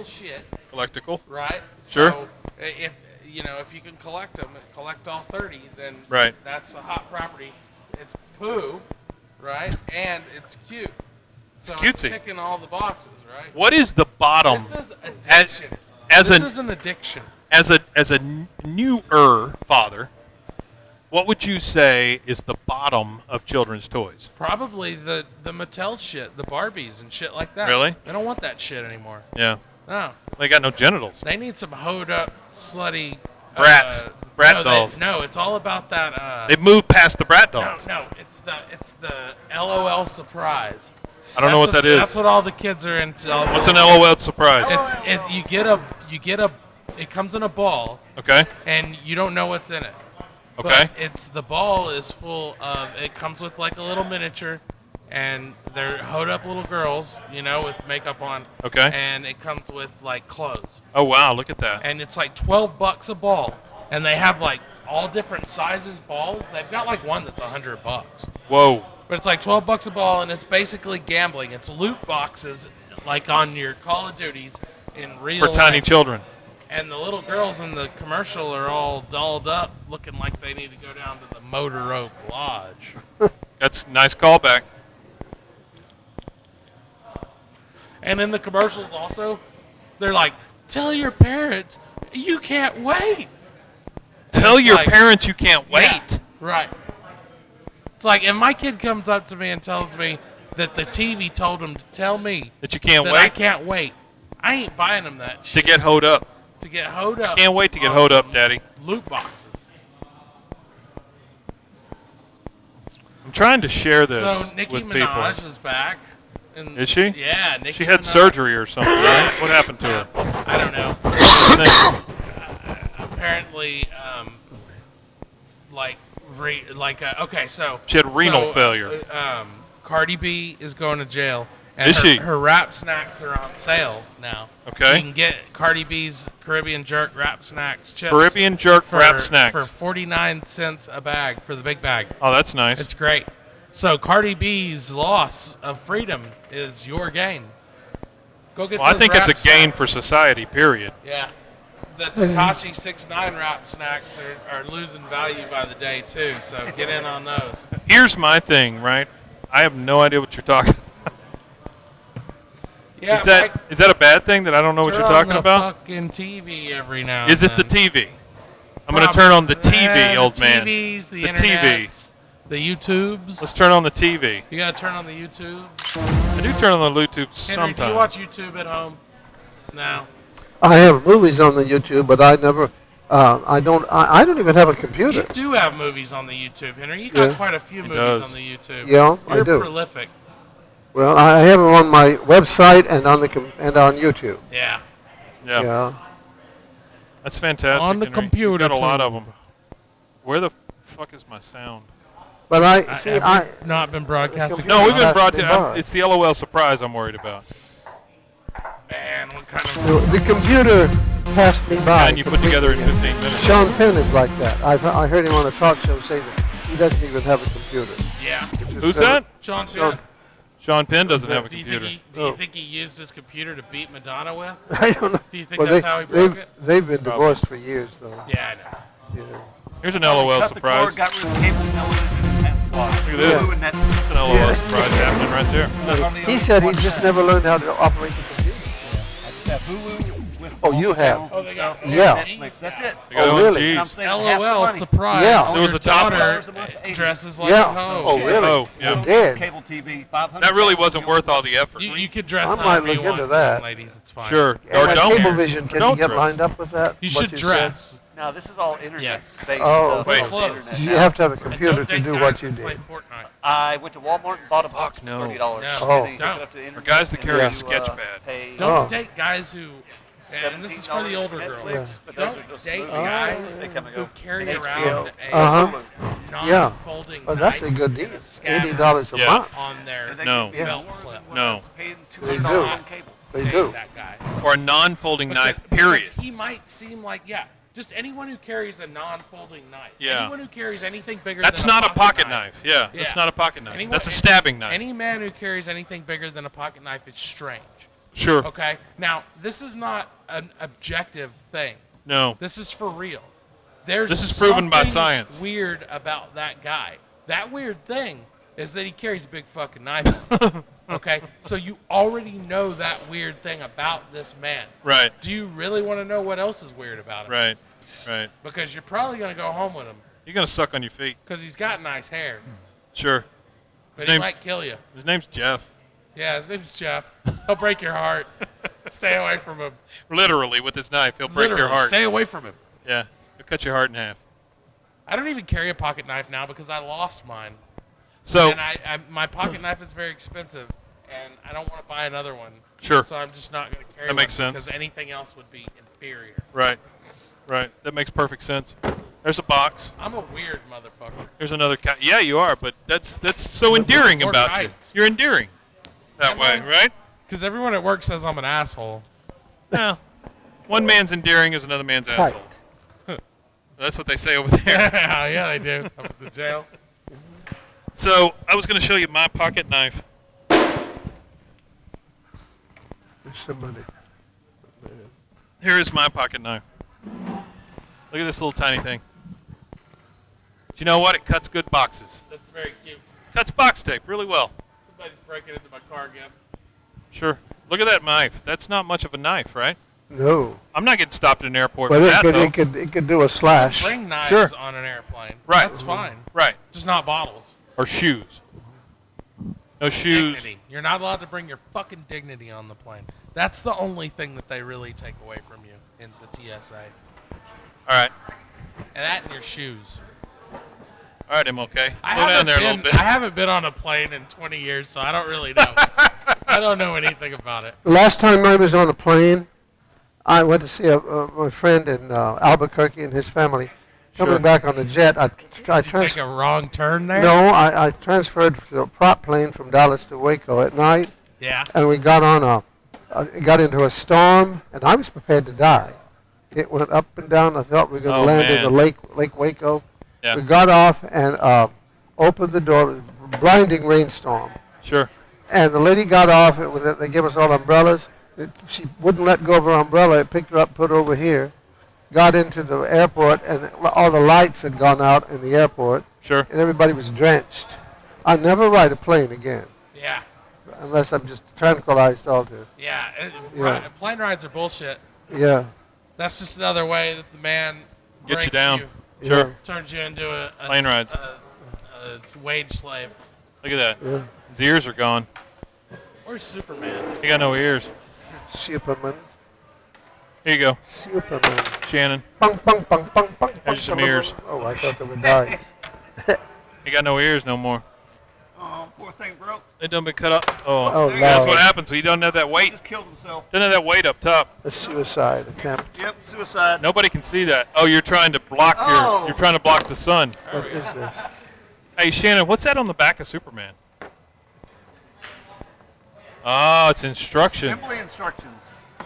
shit. Collectible. Right. Sure. So if you can collect them, collect all 30, then right. That's a hot property. It's poo, right? And it's cute. So it's ticking all the boxes, right? What is the bottom? This is addiction. This is an addiction. As a newer father, what would you say is the bottom of children's toys? Probably the Mattel shit, the Barbies and shit like that. Really? They don't want that shit anymore. Yeah. No. They got no genitals. They need some hoed up, slutty brats. Brat dolls. No, it's all about that. They've moved past the brat dolls. No, it's the LOL surprise. I don't know what that is. That's what all the kids are into. What's an LOL surprise? It comes in a ball. Okay. And you don't know what's in it. Okay. But the ball is full of. It comes with like a little miniature, and they're hoed up little girls, with makeup on. Okay. And it comes with like clothes. Oh wow! Look at that. And it's like $12 a ball, and they have like all different sizes balls. They've got like one that's $100. Whoa. But it's like $12 a ball, and it's basically gambling. It's loot boxes, like on your Call of Duties in real life. For tiny children. And the little girls in the commercial are all dolled up, looking like they need to go down to the Motor Oak Lodge. That's a nice callback. And in the commercials also, they're like, tell your parents you can't wait. Tell your parents you can't wait. Yeah, right. It's like if my kid comes up to me and tells me that the TV told him to tell me that you can't that wait. I can't wait. I ain't buying him that shit. To get hoed up. To get hoed up. Can't wait to get hoed up, Daddy. Loot boxes. I'm trying to share this So Nicki with Minaj people. is back. And is she? Yeah, Nicki She had Minaj. surgery or something, right? What happened to her? I don't know. Apparently, okay, so she had renal failure. Cardi B is going to jail. And Is she? Her wrap snacks are on sale now. Okay. You can get Cardi B's Caribbean Jerk wrap snacks chips. Caribbean Jerk wrap snacks. For 49 cents a bag for the big bag. Oh, that's nice. It's great. So Cardi B's loss of freedom is your gain. Go get Well, I those think it's wrap a gain snacks. for society, period. Yeah. The Tekashi 6ix9ine wrap snacks are losing value by the day, too, so get in on those. Here's my thing, right? I have no idea what you're talking about. Yeah, is that a bad thing that I don't know what you're talking about? Fucking TV every now Is and it the then. TV? I'm going to turn on the TV, old man. The TVs, the TV. The YouTubes. Let's turn on the TV. You got to turn on the YouTube. I do turn on the YouTube Henry, sometimes. do you watch YouTube at home? No. I have movies on the YouTube, but I never. I don't even have a computer. You do have movies on the YouTube, Henry. You got quite a few He movies does. on the YouTube. Yeah, I You're do. prolific. Well, I have them on my website and on on YouTube. Yeah. Yeah. That's fantastic. On the Henry. computer, You got a lot too. of them. Where the fuck is my sound? But Have we not been broadcasting. No, we've been has to be broadcasting. barred. It's the LOL surprise I'm worried about. Man, what kind of... The computer passed me by. And you put together in 15 minutes. Sean Penn is like that. I heard him on a talk show say that he doesn't even have a computer. Yeah. Who's that? Sean Penn. Sean Penn doesn't have a Do you computer. think he used his computer to beat Madonna with? I don't know. Do you think that's how he broke it? They've been divorced for years, though. Yeah, I know. Yeah. Here's an LOL Cut the surprise. cord, got rid of cable television and had watch. Look at this. Hulu and Netflix. It's an LOL surprise happening right there. I'm the He only said he one just that- never learned how to operate the computer. I just have Hulu with Oh, you have. channels and they got stuff. Yeah. Netflix. That's it. They got Oh, really? And I'm OGs. saving half the LOL, money. surprise. Yeah. It was Your a top daughter $1 a month to 80. dresses like Yeah. a hoe. Oh, really? Oh, yeah. You did. Cable TV, 500. That really channels, wasn't you know, worth all the effort. You could dress I might however you look want, into that. ladies. It's fine. Sure. And Or that don't. Cablevision, can Don't you get dress. lined up with that? You what should said? dress. Now this is all Yes. internet-based Oh, stuff. wait. on the Close. internet You now. have to have a And computer don't to date do guys what you who play did. Fortnite. I went to Walmart and bought a box Fuck no. for $30. No. Oh. And then you hook it up to the Or internet. guys that and carry then a sketch pad. pay Don't Oh. date guys who, and this is for the older girls. Netflix, but those Don't are just date movies. guys They come and who go. carry HBO. around a Uh-huh. Yeah. non-folding Well, that's a knife good and deal. a scabbard $80 a Yeah. month. on their No. Yeah. belt clip. No. Paying They $200 do. on cable. They Date do. that guy. Or a non-folding knife, Because period. he might seem like, just anyone who carries a non-folding knife. Yeah. Anyone who carries anything bigger That's than not a pocket knife. Yeah, Yeah. that's not a pocket knife. Anyone- That's a stabbing knife. Any man who carries anything bigger than a pocket knife is strange. Sure. Okay? Now, this is not an objective thing. No. This is for real. There's This is proven by something science. weird about that guy. That weird thing is that he carries a big fucking knife. Okay? So you already know that weird thing about this man. Right. Do you really want to know what else is weird about him? Right. Right. Because you're probably going to go home with him You're gonna suck on your feet. because he's got nice hair. Sure. But His he name's- might kill you. His name's Jeff. Yeah, his name's Jeff. He'll break your heart. Stay away from him. Literally, with his knife, he'll break your Literally, heart. Stay away from him. Yeah. He'll cut your heart in half. I don't even carry a pocket knife now because I lost mine. So. And my pocket knife is very expensive, and I don't want to buy another one. Sure. So I'm just not going to carry That makes one sense. because anything else would be inferior. Right. Right. That makes perfect sense. There's a box. I'm a weird motherfucker. There's another. Yeah, you are. But that's so endearing More about kites. you. You're endearing. That Am way, I? right? Because everyone at work says I'm an asshole. Yeah. One man's endearing is another man's Kite. asshole. That's what they say over there. Yeah, they do. Up at the jail. So I was going to show you my pocket knife. There's somebody. Here is my pocket knife. Look at this little tiny thing. Do you know what? It cuts good boxes. That's very cute. Cuts box tape really well. Somebody's breaking into my car again. Sure. Look at that knife. That's not much of a knife, right? No. I'm not getting stopped in an airport But for that, though. it could do a slash. Bring knives Sure. on an airplane. Right. That's fine. Right. Just not bottles. Or shoes. No shoes. Dignity. You're not allowed to bring your fucking dignity on the plane. That's the only thing that they really take away from you in the TSA. All right. And that and your shoes. All right, MLK. Slow I down haven't there a little been- bit. I haven't been on a plane in 20 years, so I don't really know. I don't know anything about it. The last time I was on a plane, I went to see my friend in Albuquerque and his family. Coming Sure. back on the jet, I Take a wrong turn there? No, I transferred to a prop plane from Dallas to Waco at night, Yeah. and we got on got into a storm, and I was prepared to die. It went up and down. I thought we were going to Oh, land in man. the Lake Waco. Yeah. We got off and opened the door. It was a blinding rainstorm. Sure. And the lady got off. They gave us all umbrellas. She wouldn't let go of her umbrella. It picked her up, put her over here. Got into the airport, and all the lights had gone out in the airport, Sure. and everybody was drenched. I never ride a plane again, Yeah. unless I'm just tranquilized all the. Yeah. Yeah. Plane rides are bullshit. Yeah. That's just another way that the man Get you breaks down. Yeah. Sure. turns you into a Plane rides. a wage slave. Look at that. Yeah. His ears are gone. Where's Superman? He got no ears. Superman. Here you go, Superman. Shannon. Pong, pong, pong, pong, pong. There's some pong, ears. pong. Oh, I thought they were dice. He got no ears no more. Oh, poor thing broke. They done been cut up. Oh, Oh, that's no. what happens. He doesn't have that weight. Just killed himself. Doesn't have that weight up top. A suicide attempt. Yep, suicide. Nobody can see that. Oh, you're trying to block Oh. you're trying to block the sun. What is this? Hey Shannon, what's that on the back of Superman? Oh, it's instruction Assembly instructions.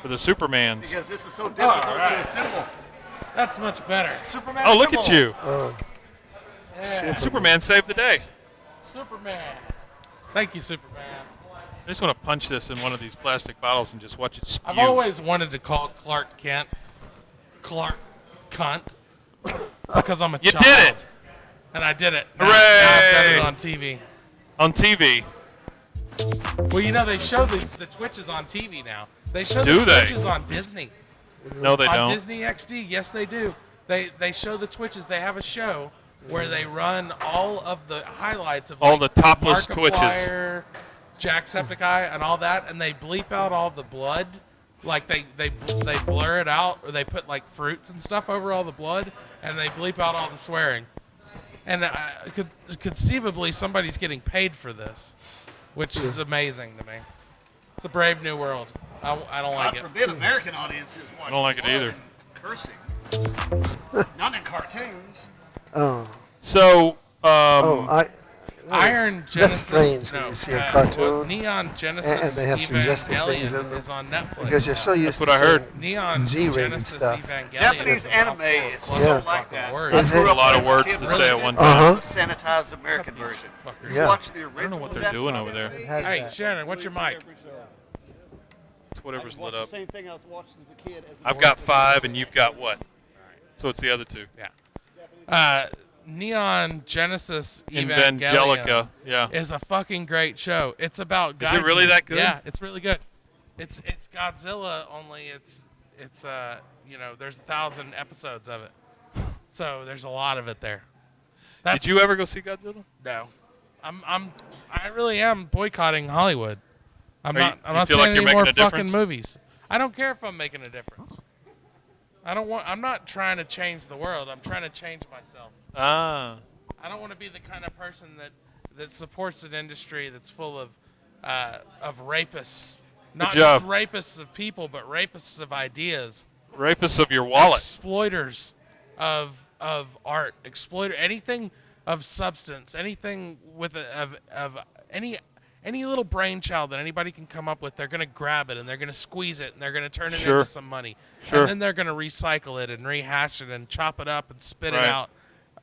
for the Supermans. Because this is so difficult Alright. to assemble. That's much better. Superman Oh, look at symbol. you. Oh, Superman saved the day. Superman. Thank you, Superman. I just want to punch this in one of these plastic bottles and just watch it spew. I've always wanted to call Clark Kent Clark Cunt because I'm a You child. did it. And I did it. Hooray. Now I've done it on TV. On TV. Well, you know, they show the Twitches on TV now. They show Do the they? Twitches on Disney. No, they on don't. Disney XD, yes, they do. They show the Twitches. They have a show where they run all of the highlights of All like, the topless Twitches. Markiplier, Jacksepticeye, and all that, and they bleep out all the blood. Like they blur it out, or they put like fruits and stuff over all the blood, and they bleep out all the swearing. And conceivably, somebody's getting paid for this, which is amazing to me. It's a brave new world. I don't like God it. forbid American audiences watch I don't like it blood either. and cursing. Not in cartoons. Oh, So, Iron that's Genesis. strange when you see a cartoon. Neon Genesis And they have suggestive things Evangelion in them. is on Netflix. Because you're so used what to I heard. seeing Neon G-rated Genesis stuff. Evangelion Japanese is a mouthful anime of is clusterfuck so of like that. words. Is I grew it? up A lot as of a words kid to with say it. at one time. It's the sanitized American version. Fuckers. Yeah. Watch the original. I don't know what they're dubs doing on over it. there. It has Hey, that. Shannon, what's your mic? It's whatever's lit up. Same thing I was watching as a kid. I've got 5, and you've got what? So it's the other 2. Yeah. Neon Genesis Evangelion Evangelica. Yeah. is a fucking great show. It's about Is it really gaijin. that good? Yeah, it's really good. It's Godzilla, only it's there's 1,000 episodes of it, so there's a lot of it there. Did you ever go see Godzilla? No, I really am boycotting Hollywood. I'm You not feel seeing like you're any more making a fucking difference? movies. I don't care if I'm making a difference. I'm not trying to change the world. I'm trying to change myself. Ah. I don't want to be the kind of person that supports an industry that's full of rapists. Not job. just rapists of people, but rapists of ideas. Rapists of your wallet. Exploiters of art. Exploiter anything of substance. Anything with of any little brainchild that anybody can come up with, they're going to grab it and they're going to squeeze it and they're going to turn it Sure. into some money. Sure. And then they're going to recycle it and rehash it and chop it up and spit Right. it out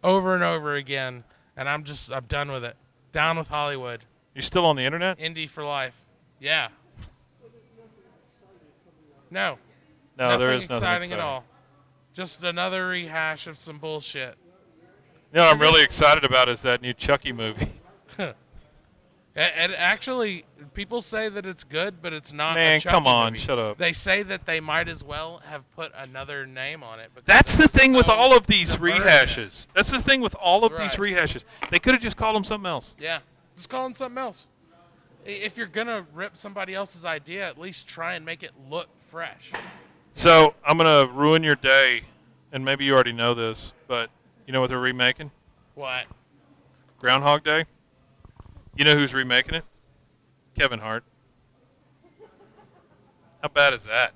over and over again. And I'm done with it. Down with Hollywood. You still on the internet? Indie for life. Yeah. No. No, there is nothing exciting at all. Just another rehash of some bullshit. You know what I'm really excited about is that new Chucky movie. And actually, people say that it's good, but it's not. Man, a Chucky come on, movie. shut up. They say that they might as well have put another name on it. because That's the it's thing with so all of these divergent. rehashes. That's the thing with all of these Right. rehashes. They could have just called them something else. Yeah, just call them something else. If you're gonna rip somebody else's idea, at least try and make it look fresh. So I'm going to ruin your day, and maybe you already know this, but you know what they're remaking? What? Groundhog Day. You know who's remaking it? Kevin Hart. How bad is that?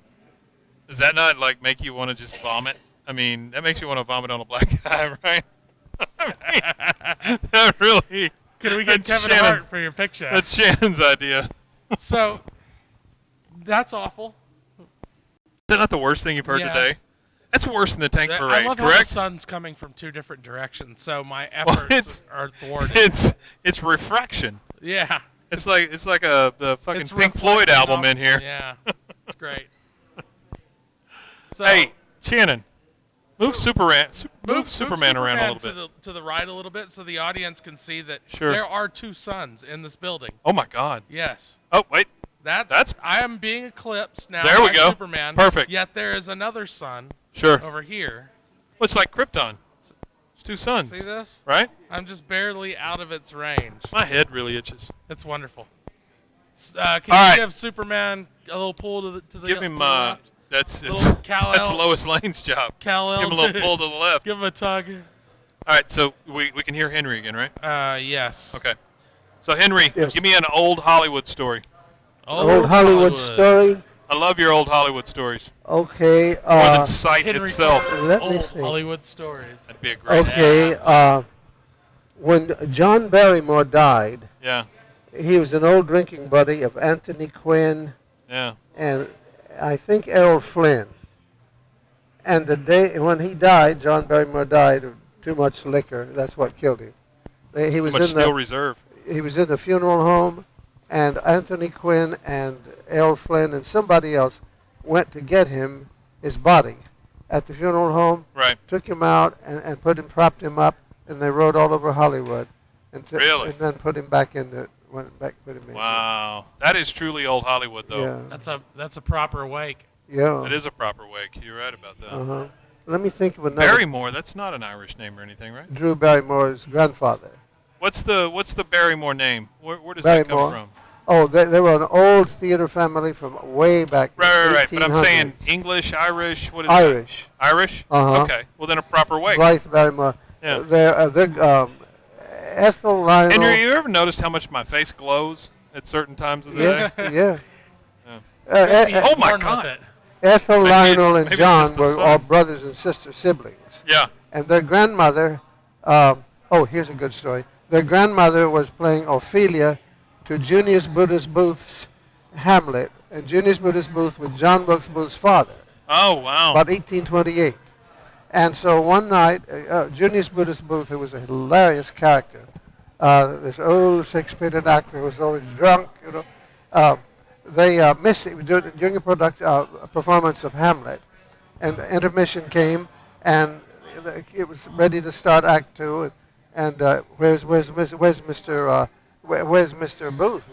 Does that not like make you want to just vomit? I mean, that makes you want to vomit on a black guy, right? I mean, that really. Can we get that's Kevin Shannon's- Hart for your picture? That's Shannon's idea. So, that's awful. Is that not the worst thing you've heard Yeah. today? That's worse than the tank I parade, love how the correct? sun's coming from two different directions, so my Well, efforts are thwarted. it's refraction. Yeah. It's like the fucking It's Pink Floyd reflecting album off- in here. Yeah, it's great. So Hey, Shannon, move Superman around a little bit. to the right a little bit, so the audience can see that Sure. there are two suns in this building. Oh my God. Yes, Oh wait. that's I am being eclipsed now. There we by go. Superman. Perfect. Yet there is another sun Sure. over here. Well, it's like Krypton. It's two suns. See this? Right? I'm just barely out of its range. My head really itches. It's wonderful. Can All you right. give Superman a little pull to the Give to him the left? that's Little Kal-El. that's Lois Lane's job. Kal-El. Give him a little pull to the left. Give him a tug. All right, so we can hear Henry again, right? Yes. Okay. So Henry, Yes. give me an old Hollywood story. Old Hollywood story. I love your old Hollywood stories. Okay. More than sight Henry itself. Carter's Let me old see. Hollywood stories. That'd be a great. Okay. When John Barrymore died, Yeah. he was an old drinking buddy of Anthony Quinn Yeah. and I think Errol Flynn. And the day when he died, John Barrymore died of too much liquor. That's what killed him. He Too was much in Steel the Reserve. he was in the funeral home, and Anthony Quinn and Errol Flynn and somebody else went to get him his body at the funeral home. Right. Took him out and propped him up, and they rode all over Hollywood, and Really? and then put him back in the put him in. Wow. That is truly old Hollywood, though. Yeah. That's a proper wake. Yeah. That is a proper wake. You're right about that. Uh-huh. Let me think of another. Barrymore, that's not an Irish name or anything, right? Drew Barrymore's grandfather. What's the Barrymore name? Where does that come Barrymore. from? Oh, they were an old theater family from way back. Right. in But I'm saying 1800s. English, Irish. What is Irish. that? Irish. Uh-huh. Okay. Well, then a proper wake. Blythe Barrymore. Yeah. They're Ethel Lionel. Henry, you ever noticed how much my face glows at certain times of the Yeah, day? yeah. Oh my God. Ethel, Maybe Lionel, and maybe it's John just the were sun. all brothers and siblings. Yeah. And their grandmother, here's a good story. Their grandmother was playing Ophelia to Junius Brutus Booth's Hamlet. And Junius Brutus Booth was John Wilkes Booth's father, Oh wow. about 1828. And so one night, Junius Brutus Booth, who was a hilarious character, this old Shakespearean actor who was always drunk, they missed it during a performance of Hamlet, and the intermission came, and it was ready to start Act Two, and where's Mr. Booth?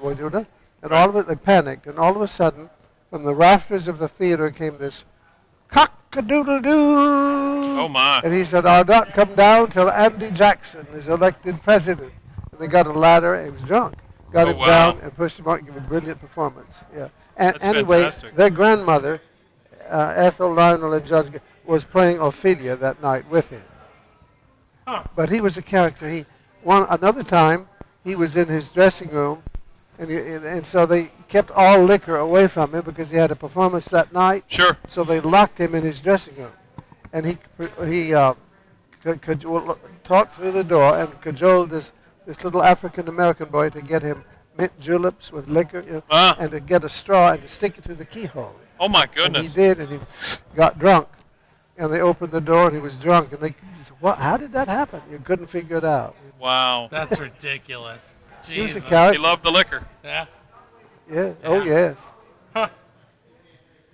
And all of it, they panicked, and all of a sudden, from the rafters of the theater came this cock-a-doodle-doo. Oh my. And he said, "I'll not come down till Andy Jackson is elected president." And they got a ladder, and he was drunk. Got him wow. down and pushed him out and gave a brilliant performance. Yeah. And That's anyway, fantastic. their grandmother, Ethel, Lionel, and John, was playing Ophelia that night with him. But he was a character. Another time, he was in his dressing room, and so they kept all liquor away from him because he had a performance that night. Sure. So they locked him in his dressing room, and he talked through the door and cajoled this little African American boy to get him mint juleps with liquor, and to get a straw and to stick it to the keyhole. Oh my And goodness. he did, and he got drunk. And they opened the door, and he was drunk. And they said, "What? How did that happen?" You couldn't figure it out. Wow. That's ridiculous. He was a Jesus. He character. loved the liquor. Yeah. Yeah. Oh yes.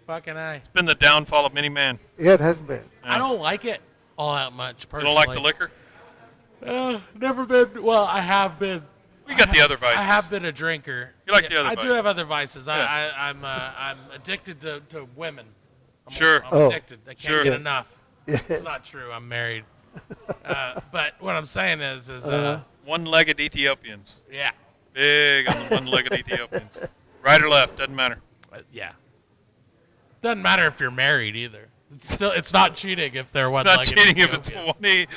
Fucking A. It's been the downfall of many men. Yeah, it has been. Yeah. I don't like it all that much, You personally. don't like the liquor? Never been. Well, I have been. We got the other vices. I have been a drinker. You like the other I do vices. have other vices. Yeah. I'm addicted to women. Sure. I'm Oh. addicted. I can't Sure. get enough. Yes. It's not true. I'm married. But what I'm saying is One-legged Ethiopians. yeah, Big on the one-legged Ethiopians. Right or left, doesn't matter. yeah. Doesn't matter if you're married either. It's not cheating if they're It's one-legged. not cheating if it's Ethiopians.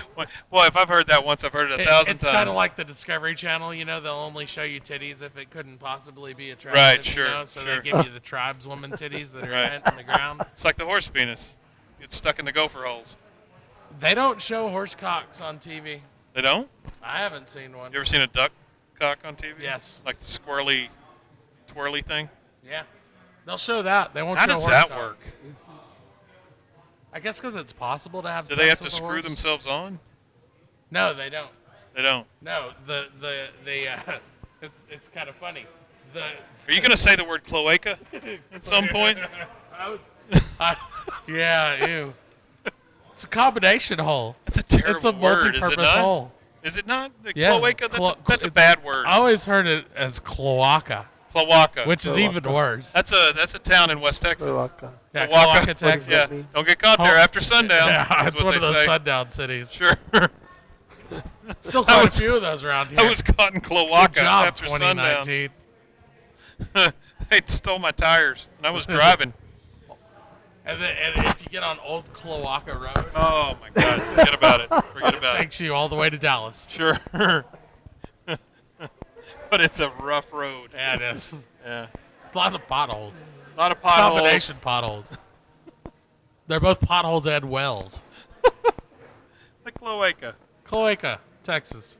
Boy, if I've heard that once, I've heard it 1,000 It's times. kind of like the Discovery Channel, they'll only show you titties if it couldn't possibly be attractive. Right, sure, So sure. they give you the tribeswoman titties that are Right. bent in the ground. It's like the horse penis. Gets stuck in the gopher holes. They don't show horse cocks on TV. They don't? I haven't seen one. You ever seen a duck cock on TV? Yes. Like the squirrely, twirly thing? Yeah. They'll show that. They won't How show does horse that cock. work? I guess because it's possible to have Do sex they have to with a screw horse. themselves on? No, they don't. They don't. No, it's kind of funny. Are you going to say the word cloaca at some point? Yeah, ew. It's a combination hole. That's a terrible It's a word, is it multi-purpose not? hole. Is it not? The Yeah. cloaca? That's a bad word. I always heard it as cloaca, Cloaca. which is even worse. That's a town in West Texas. Cloaca. Yeah, Cloaca. Cloaca, Texas. Yeah. mean? Don't get caught there after sundown. Yeah, is it's what one of they those say. sundown cities. Sure. Still I quite was- a few of those around here. I was caught in Good cloaca job, after sundown. 2019. They stole my tires, and I was driving. And if you get on Old Cloaca Road, Oh my God! Forget about it. Forget it about it. takes you all the way to Dallas. Sure. But it's a rough road. Yeah, it is. Yeah. A lot of potholes. A lot of potholes. Combination potholes. They're both potholes and wells. The cloaca. Cloaca, Texas.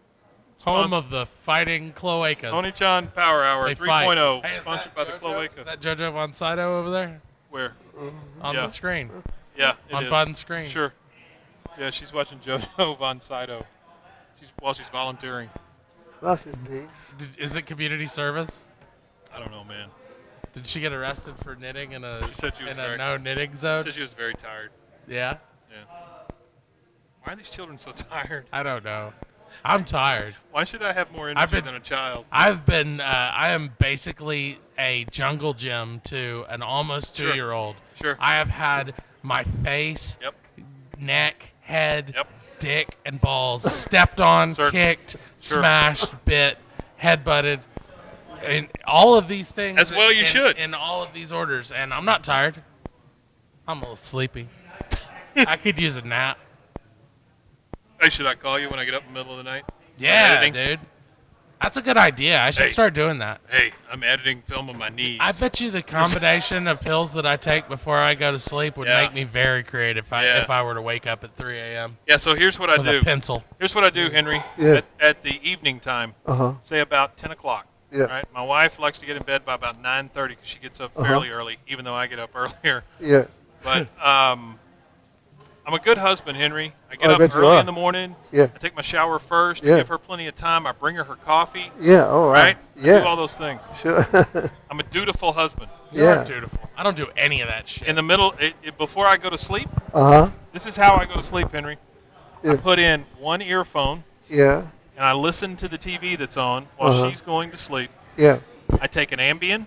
Home of the fighting cloacas. Oniichan Power Hour They 3.0, fight. Hey, is sponsored that by the Is cloaca. that JoJo Von Sydow over there? Where? On Yeah. the screen. Yeah, it On is. Bud's screen. Sure. Yeah, she's watching JoJo Von Sydow. While she's volunteering. That is nice. Is it community service? I don't know, man. Did she get arrested for knitting in a She said she was in a very- no knitting She zone? said she was very tired. Yeah. Yeah. Why are these children so tired? I don't know. I'm tired. Why should I have more energy been- than a child? I am basically a jungle gym to an almost Sure. 2-year-old, Sure. I have had my face, Yep. neck, head, Yep. dick, and balls stepped on, Certain. kicked, Sure. smashed, bit, head-butted, and all of these things. As well you should. In all of these orders, and I'm not tired. I'm a little sleepy. I could use a nap. Hey, should I call you when I get up in the middle of the night? Yeah, editing? dude. That's a good idea. I should Hey. start doing that. Hey, I'm editing film on my knees. I bet you the combination of pills that I take before I go to sleep would Yeah. make me very creative Yeah. if I were to wake up at 3 a.m. Yeah, so here's what I with do. a pencil. Here's what I do, Henry. Yeah. At the evening time, Uh-huh. say about 10 o'clock. Yeah. Right? My wife likes to get in bed by about 9:30 because she gets up fairly early, even though I get up earlier. Yeah. But I'm a good husband, Henry. I get I up bet you early are. in the morning. Yeah. I take my shower first. Yeah. I give her plenty of time. I bring her coffee. Yeah. All Right? right. I do all Yeah. those things. Sure. I'm a dutiful husband. You're Yeah. dutiful. I don't do any of that shit. In the middle, before I go to sleep, Uh-huh. this is how I go to sleep, Henry. I Yeah. put in one earphone Yeah. and I listen to the TV that's on while Uh-huh. she's going to sleep. Yeah. I take an Ambien.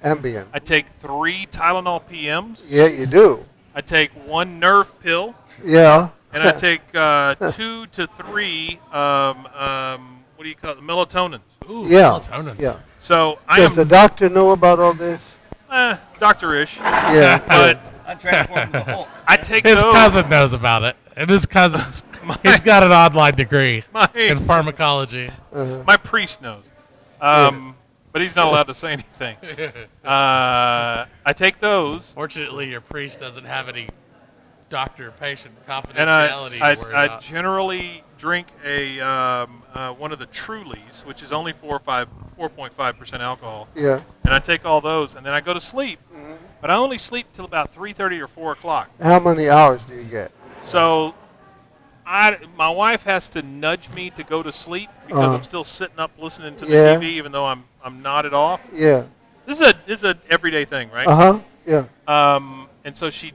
Ambient. I take 3 Tylenol PMs. Yeah, you do. I take 1 nerve pill. Yeah. And I take 2 to 3, what do you call it, melatonins. Ooh, Yeah. melatonin. Yeah. So I Does am the doctor know about all this? doctor-ish. Yeah. But I transformed the Hulk. I take His those. cousin knows about it, and his cousin's he's got an online degree My, in pharmacology. my priest knows. But he's not allowed to say anything. I take those. Fortunately, your priest doesn't have any doctor-patient And confidentiality to worry I about. generally drink a one of the Trulies, which is only 4.5% alcohol, Yeah. and I take all those, and then I go to sleep. But I only sleep till about 3:30 or 4 o'clock. How many hours do you get? So, my wife has to nudge me to go to sleep because Uh-huh. I'm still sitting up listening to the Yeah. TV, even though I'm nodded off. Yeah. This is a everyday thing, right? Uh-huh. Yeah. And so she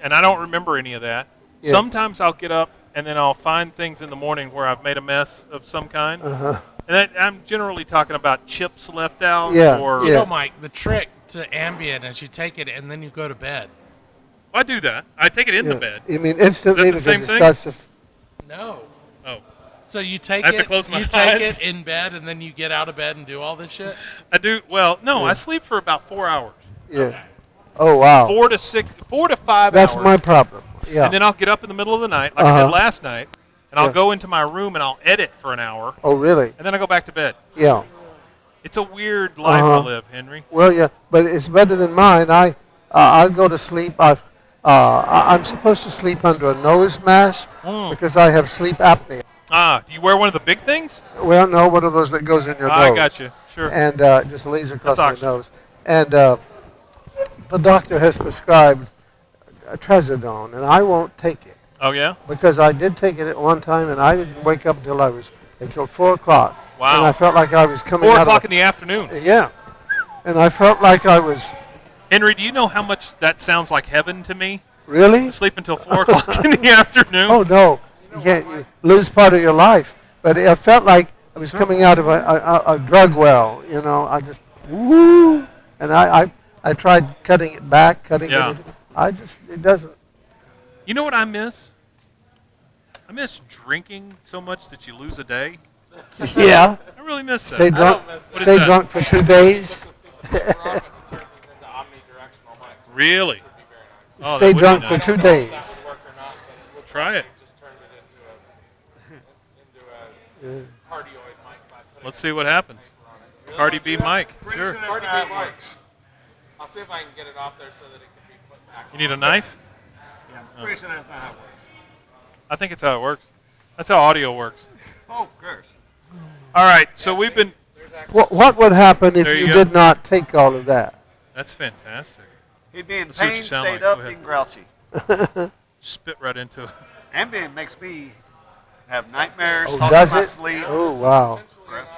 and I don't remember any of that. Yeah. Sometimes I'll get up and then I'll find things in the morning where I've made a mess of some kind. Uh-huh. And I'm generally talking about chips left out Yeah, or You yeah. know, Mike, the trick to Ambien is you take it and then you go to bed. I do that. I take it in Yeah. the bed. You mean instantly Is that the because same it thing? starts to... No. Oh, So you take I have it, to close my you take eyes? it in bed, and then you get out of bed and do all this shit. I do. Well, no, Yeah. I sleep for about 4 hours. Yeah. Oh, wow. 4 to 5 That's hours. my problem. Yeah. And then I'll get up in the middle of the night, like I Uh-huh. did last night, and I'll Yeah. go into my room and I'll edit for an hour, Oh, really? and then I go back to bed. Yeah. It's a weird life Uh-huh. to live, Henry. Well, yeah, but it's better than mine. I go to sleep. I'm supposed to sleep under a nose mask because I have sleep apnea. Do you wear one of the big things? Well, no, one of those that goes in your nose. I got you. Sure. And just lays across That's your oxygen. nose. And the doctor has prescribed trazodone, and I won't take it Oh, yeah? because I did take it at one time, and I didn't wake up until 4 o'clock. Wow. And I felt like I was coming 4 out o'clock of in the afternoon. yeah. And I felt like I was Henry, do you know how much that sounds like heaven to me? really. To sleep until 4 o'clock in the afternoon? Oh no, you lose part of your life. But it felt like I was coming out of a drug well. You know, I just woo, and I tried cutting it back, Yeah. it doesn't. You know what I miss? I miss drinking so much that you lose a day. Yeah, I really miss that. stay drunk, What is stay that? drunk for 2 days. Really? Oh, that Stay would be drunk for nice. 2 days. Try it. Let's see what happens. Cardi B Mike. Sure. I'll see if I can get it off there so that it can be put back. You need a knife? Yeah, I'm pretty sure that's not how it works. I think it's how it works. That's how audio works. Oh, of course. All right, so we've been. What would happen if There you you go. did not take all of that? That's fantastic. He'd be in Let's see what pain, you sound stayed like. Go up, ahead. being grouchy. Spit right into it. Ambien makes me have nightmares, Oh, talk does in my it? sleep. Oh wow. Grouchy.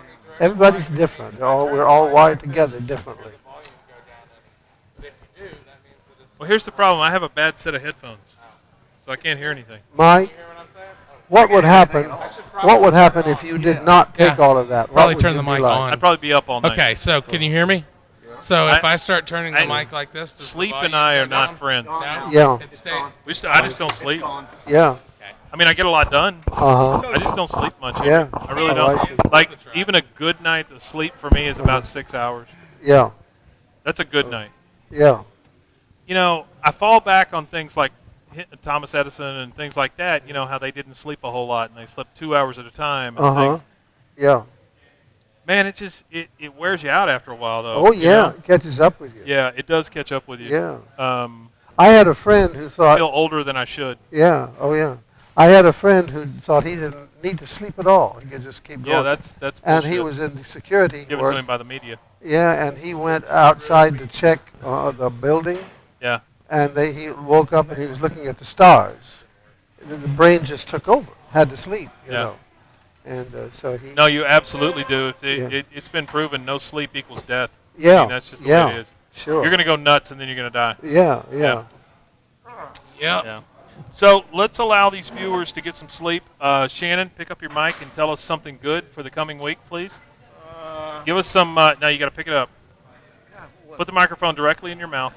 Everybody's different. We're all wired together differently. Well, here's the problem. I have a bad set of headphones, so I can't hear anything. Mike, what would happen? What would happen if you did not take Yeah. all of that? What Probably would turn you the be mic like? on. I'd probably be up all night. Okay, so can you hear me? So if I start turning the I- mic like this, does the Sleep volume and I go are not down? friends. No? Yeah. It's stay- I just don't sleep. Yeah. I mean, I get a lot done. Uh-huh. I just don't sleep much. Yeah. I really Oh, don't. I see. Like, even a good night of sleep for me is about 6 hours. Yeah. That's a good night. Yeah. You know, I fall back on things like Thomas Edison and things like that, you know, how they didn't sleep a whole lot and they slept 2 hours at a time and Uh-huh. things. Yeah. Man, it just, it wears you out after a while, though. Oh, you yeah. know? It catches up with you. Yeah, it does catch up with you. Yeah. I I had a friend who thought, feel older than I should. yeah, oh, yeah. I had a friend who thought he didn't need to sleep at all. He could just keep going. Yeah, that's And bullshit. he was in security given work. to him by the media. Yeah, and he went outside to check the building, Yeah. and he woke up and he was looking at the stars. The brain just took over, had to sleep, you Yeah. know. And so he... No, you absolutely do. If Yeah. it's been proven, no sleep equals death. I Yeah, mean, that's just the yeah, way it is. sure. You're going to go nuts and then you're going to die. Yeah, yeah. Yep. Yeah. So let's allow these viewers to get some sleep. Shannon, pick up your mic and tell us something good for the coming week, please. Give us some. Now you got to pick it up. Put the microphone directly in your mouth.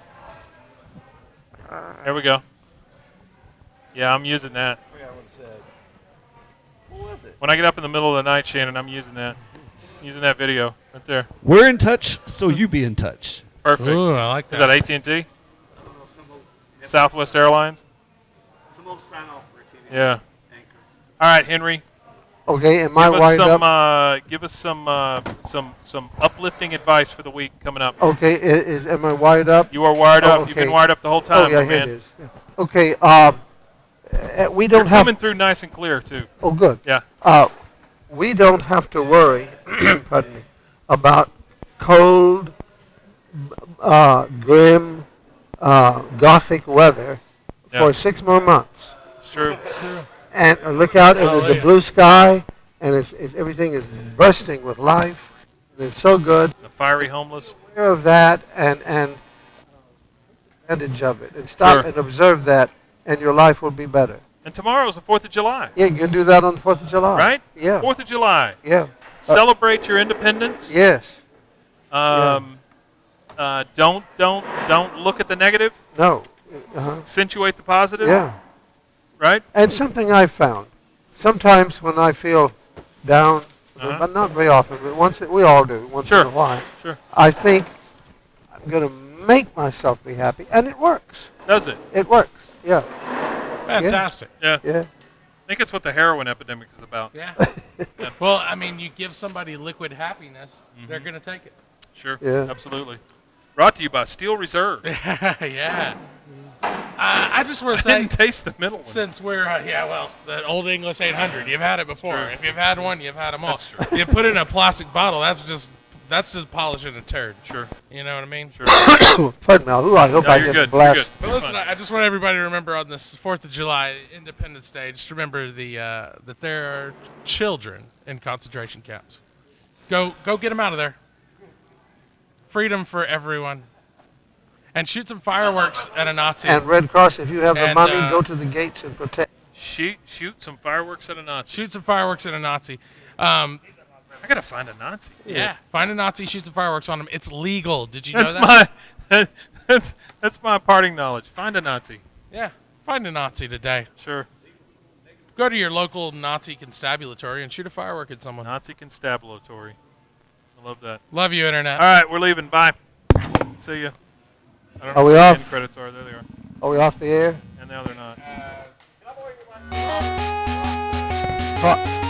There we go. Yeah, I'm using that. What was it? When I get up in the middle of the night, Shannon, I'm using that. Using that video right there. We're in touch, so you be in touch. Perfect. Ooh, I like Is that. that AT&T? Southwest Airlines? Some old sign off for TV. Yeah. All right, Henry. Okay, am I wired up? Give us some uplifting advice for the week coming up. Okay, am I wired up? You are wired Oh, up. You've okay. been wired up the whole time, Oh, yeah, my here man. it is. Yeah. Okay, we You're don't have... coming through nice and clear too. Oh, good. Yeah. We don't have to worry, pardon me, about cold, grim, gothic weather for 6 more months. It's true. And look out, and there's a blue sky, and everything is bursting with life. And it's so good. The fiery homeless. Aware of that and advantage of it, and stop Sure. and observe that, and your life will be better. And tomorrow is the 4th of July, Yeah, you can do that on the 4th of July. right? Yeah. 4th of July. Yeah. Celebrate your independence. Yes. Don't look at the negative. No. Uh-huh. Accentuate the positive. Yeah. Right? And something I've found, sometimes when I feel down, Uh-huh. but not very often, but we all do, once Sure. in a while, Sure. I think I'm going to make myself be happy, and it works. Does it? It works. Yeah. Fantastic. Yeah. Yeah. I think it's what the heroin epidemic is about. Yeah. Well, I mean, you give somebody liquid happiness, they're going to take it. Sure. Yeah. Absolutely. Brought to you by Steel Reserve. Yeah. I just want I to say, didn't taste the middle one. since we're, the Old English 800, you've had it before. true. If you've had one, you've had them all. That's true. You put it in a plastic bottle, that's just polishing a turd. Sure. You know what I mean? Sure. Pardon me. I hope No, I you're get good. blessed. You're good. But listen, I just want everybody to remember on this 4th of July, Independence Day, just remember that there are children in concentration camps. Go get them out of there. Freedom for everyone. And shoot some fireworks at a Nazi. And Red Cross, if you have the And, money, go to the gates and protect. Shoot some fireworks at a Nazi. Shoot some fireworks at a Nazi. I gotta find a Nazi. Yeah. Find a Nazi, shoot some fireworks on them. It's legal. Did you know that? That's my parting knowledge. Find a Nazi. Yeah. Find a Nazi today. Sure. Go to your local Nazi constabulatory and shoot a firework at someone. Nazi constabulatory. I love that. Love you, Internet. All right, we're leaving. Bye. See ya. I don't know Are we where the off? end credits are. There they are. Are we off the air? And now they're not. Pro-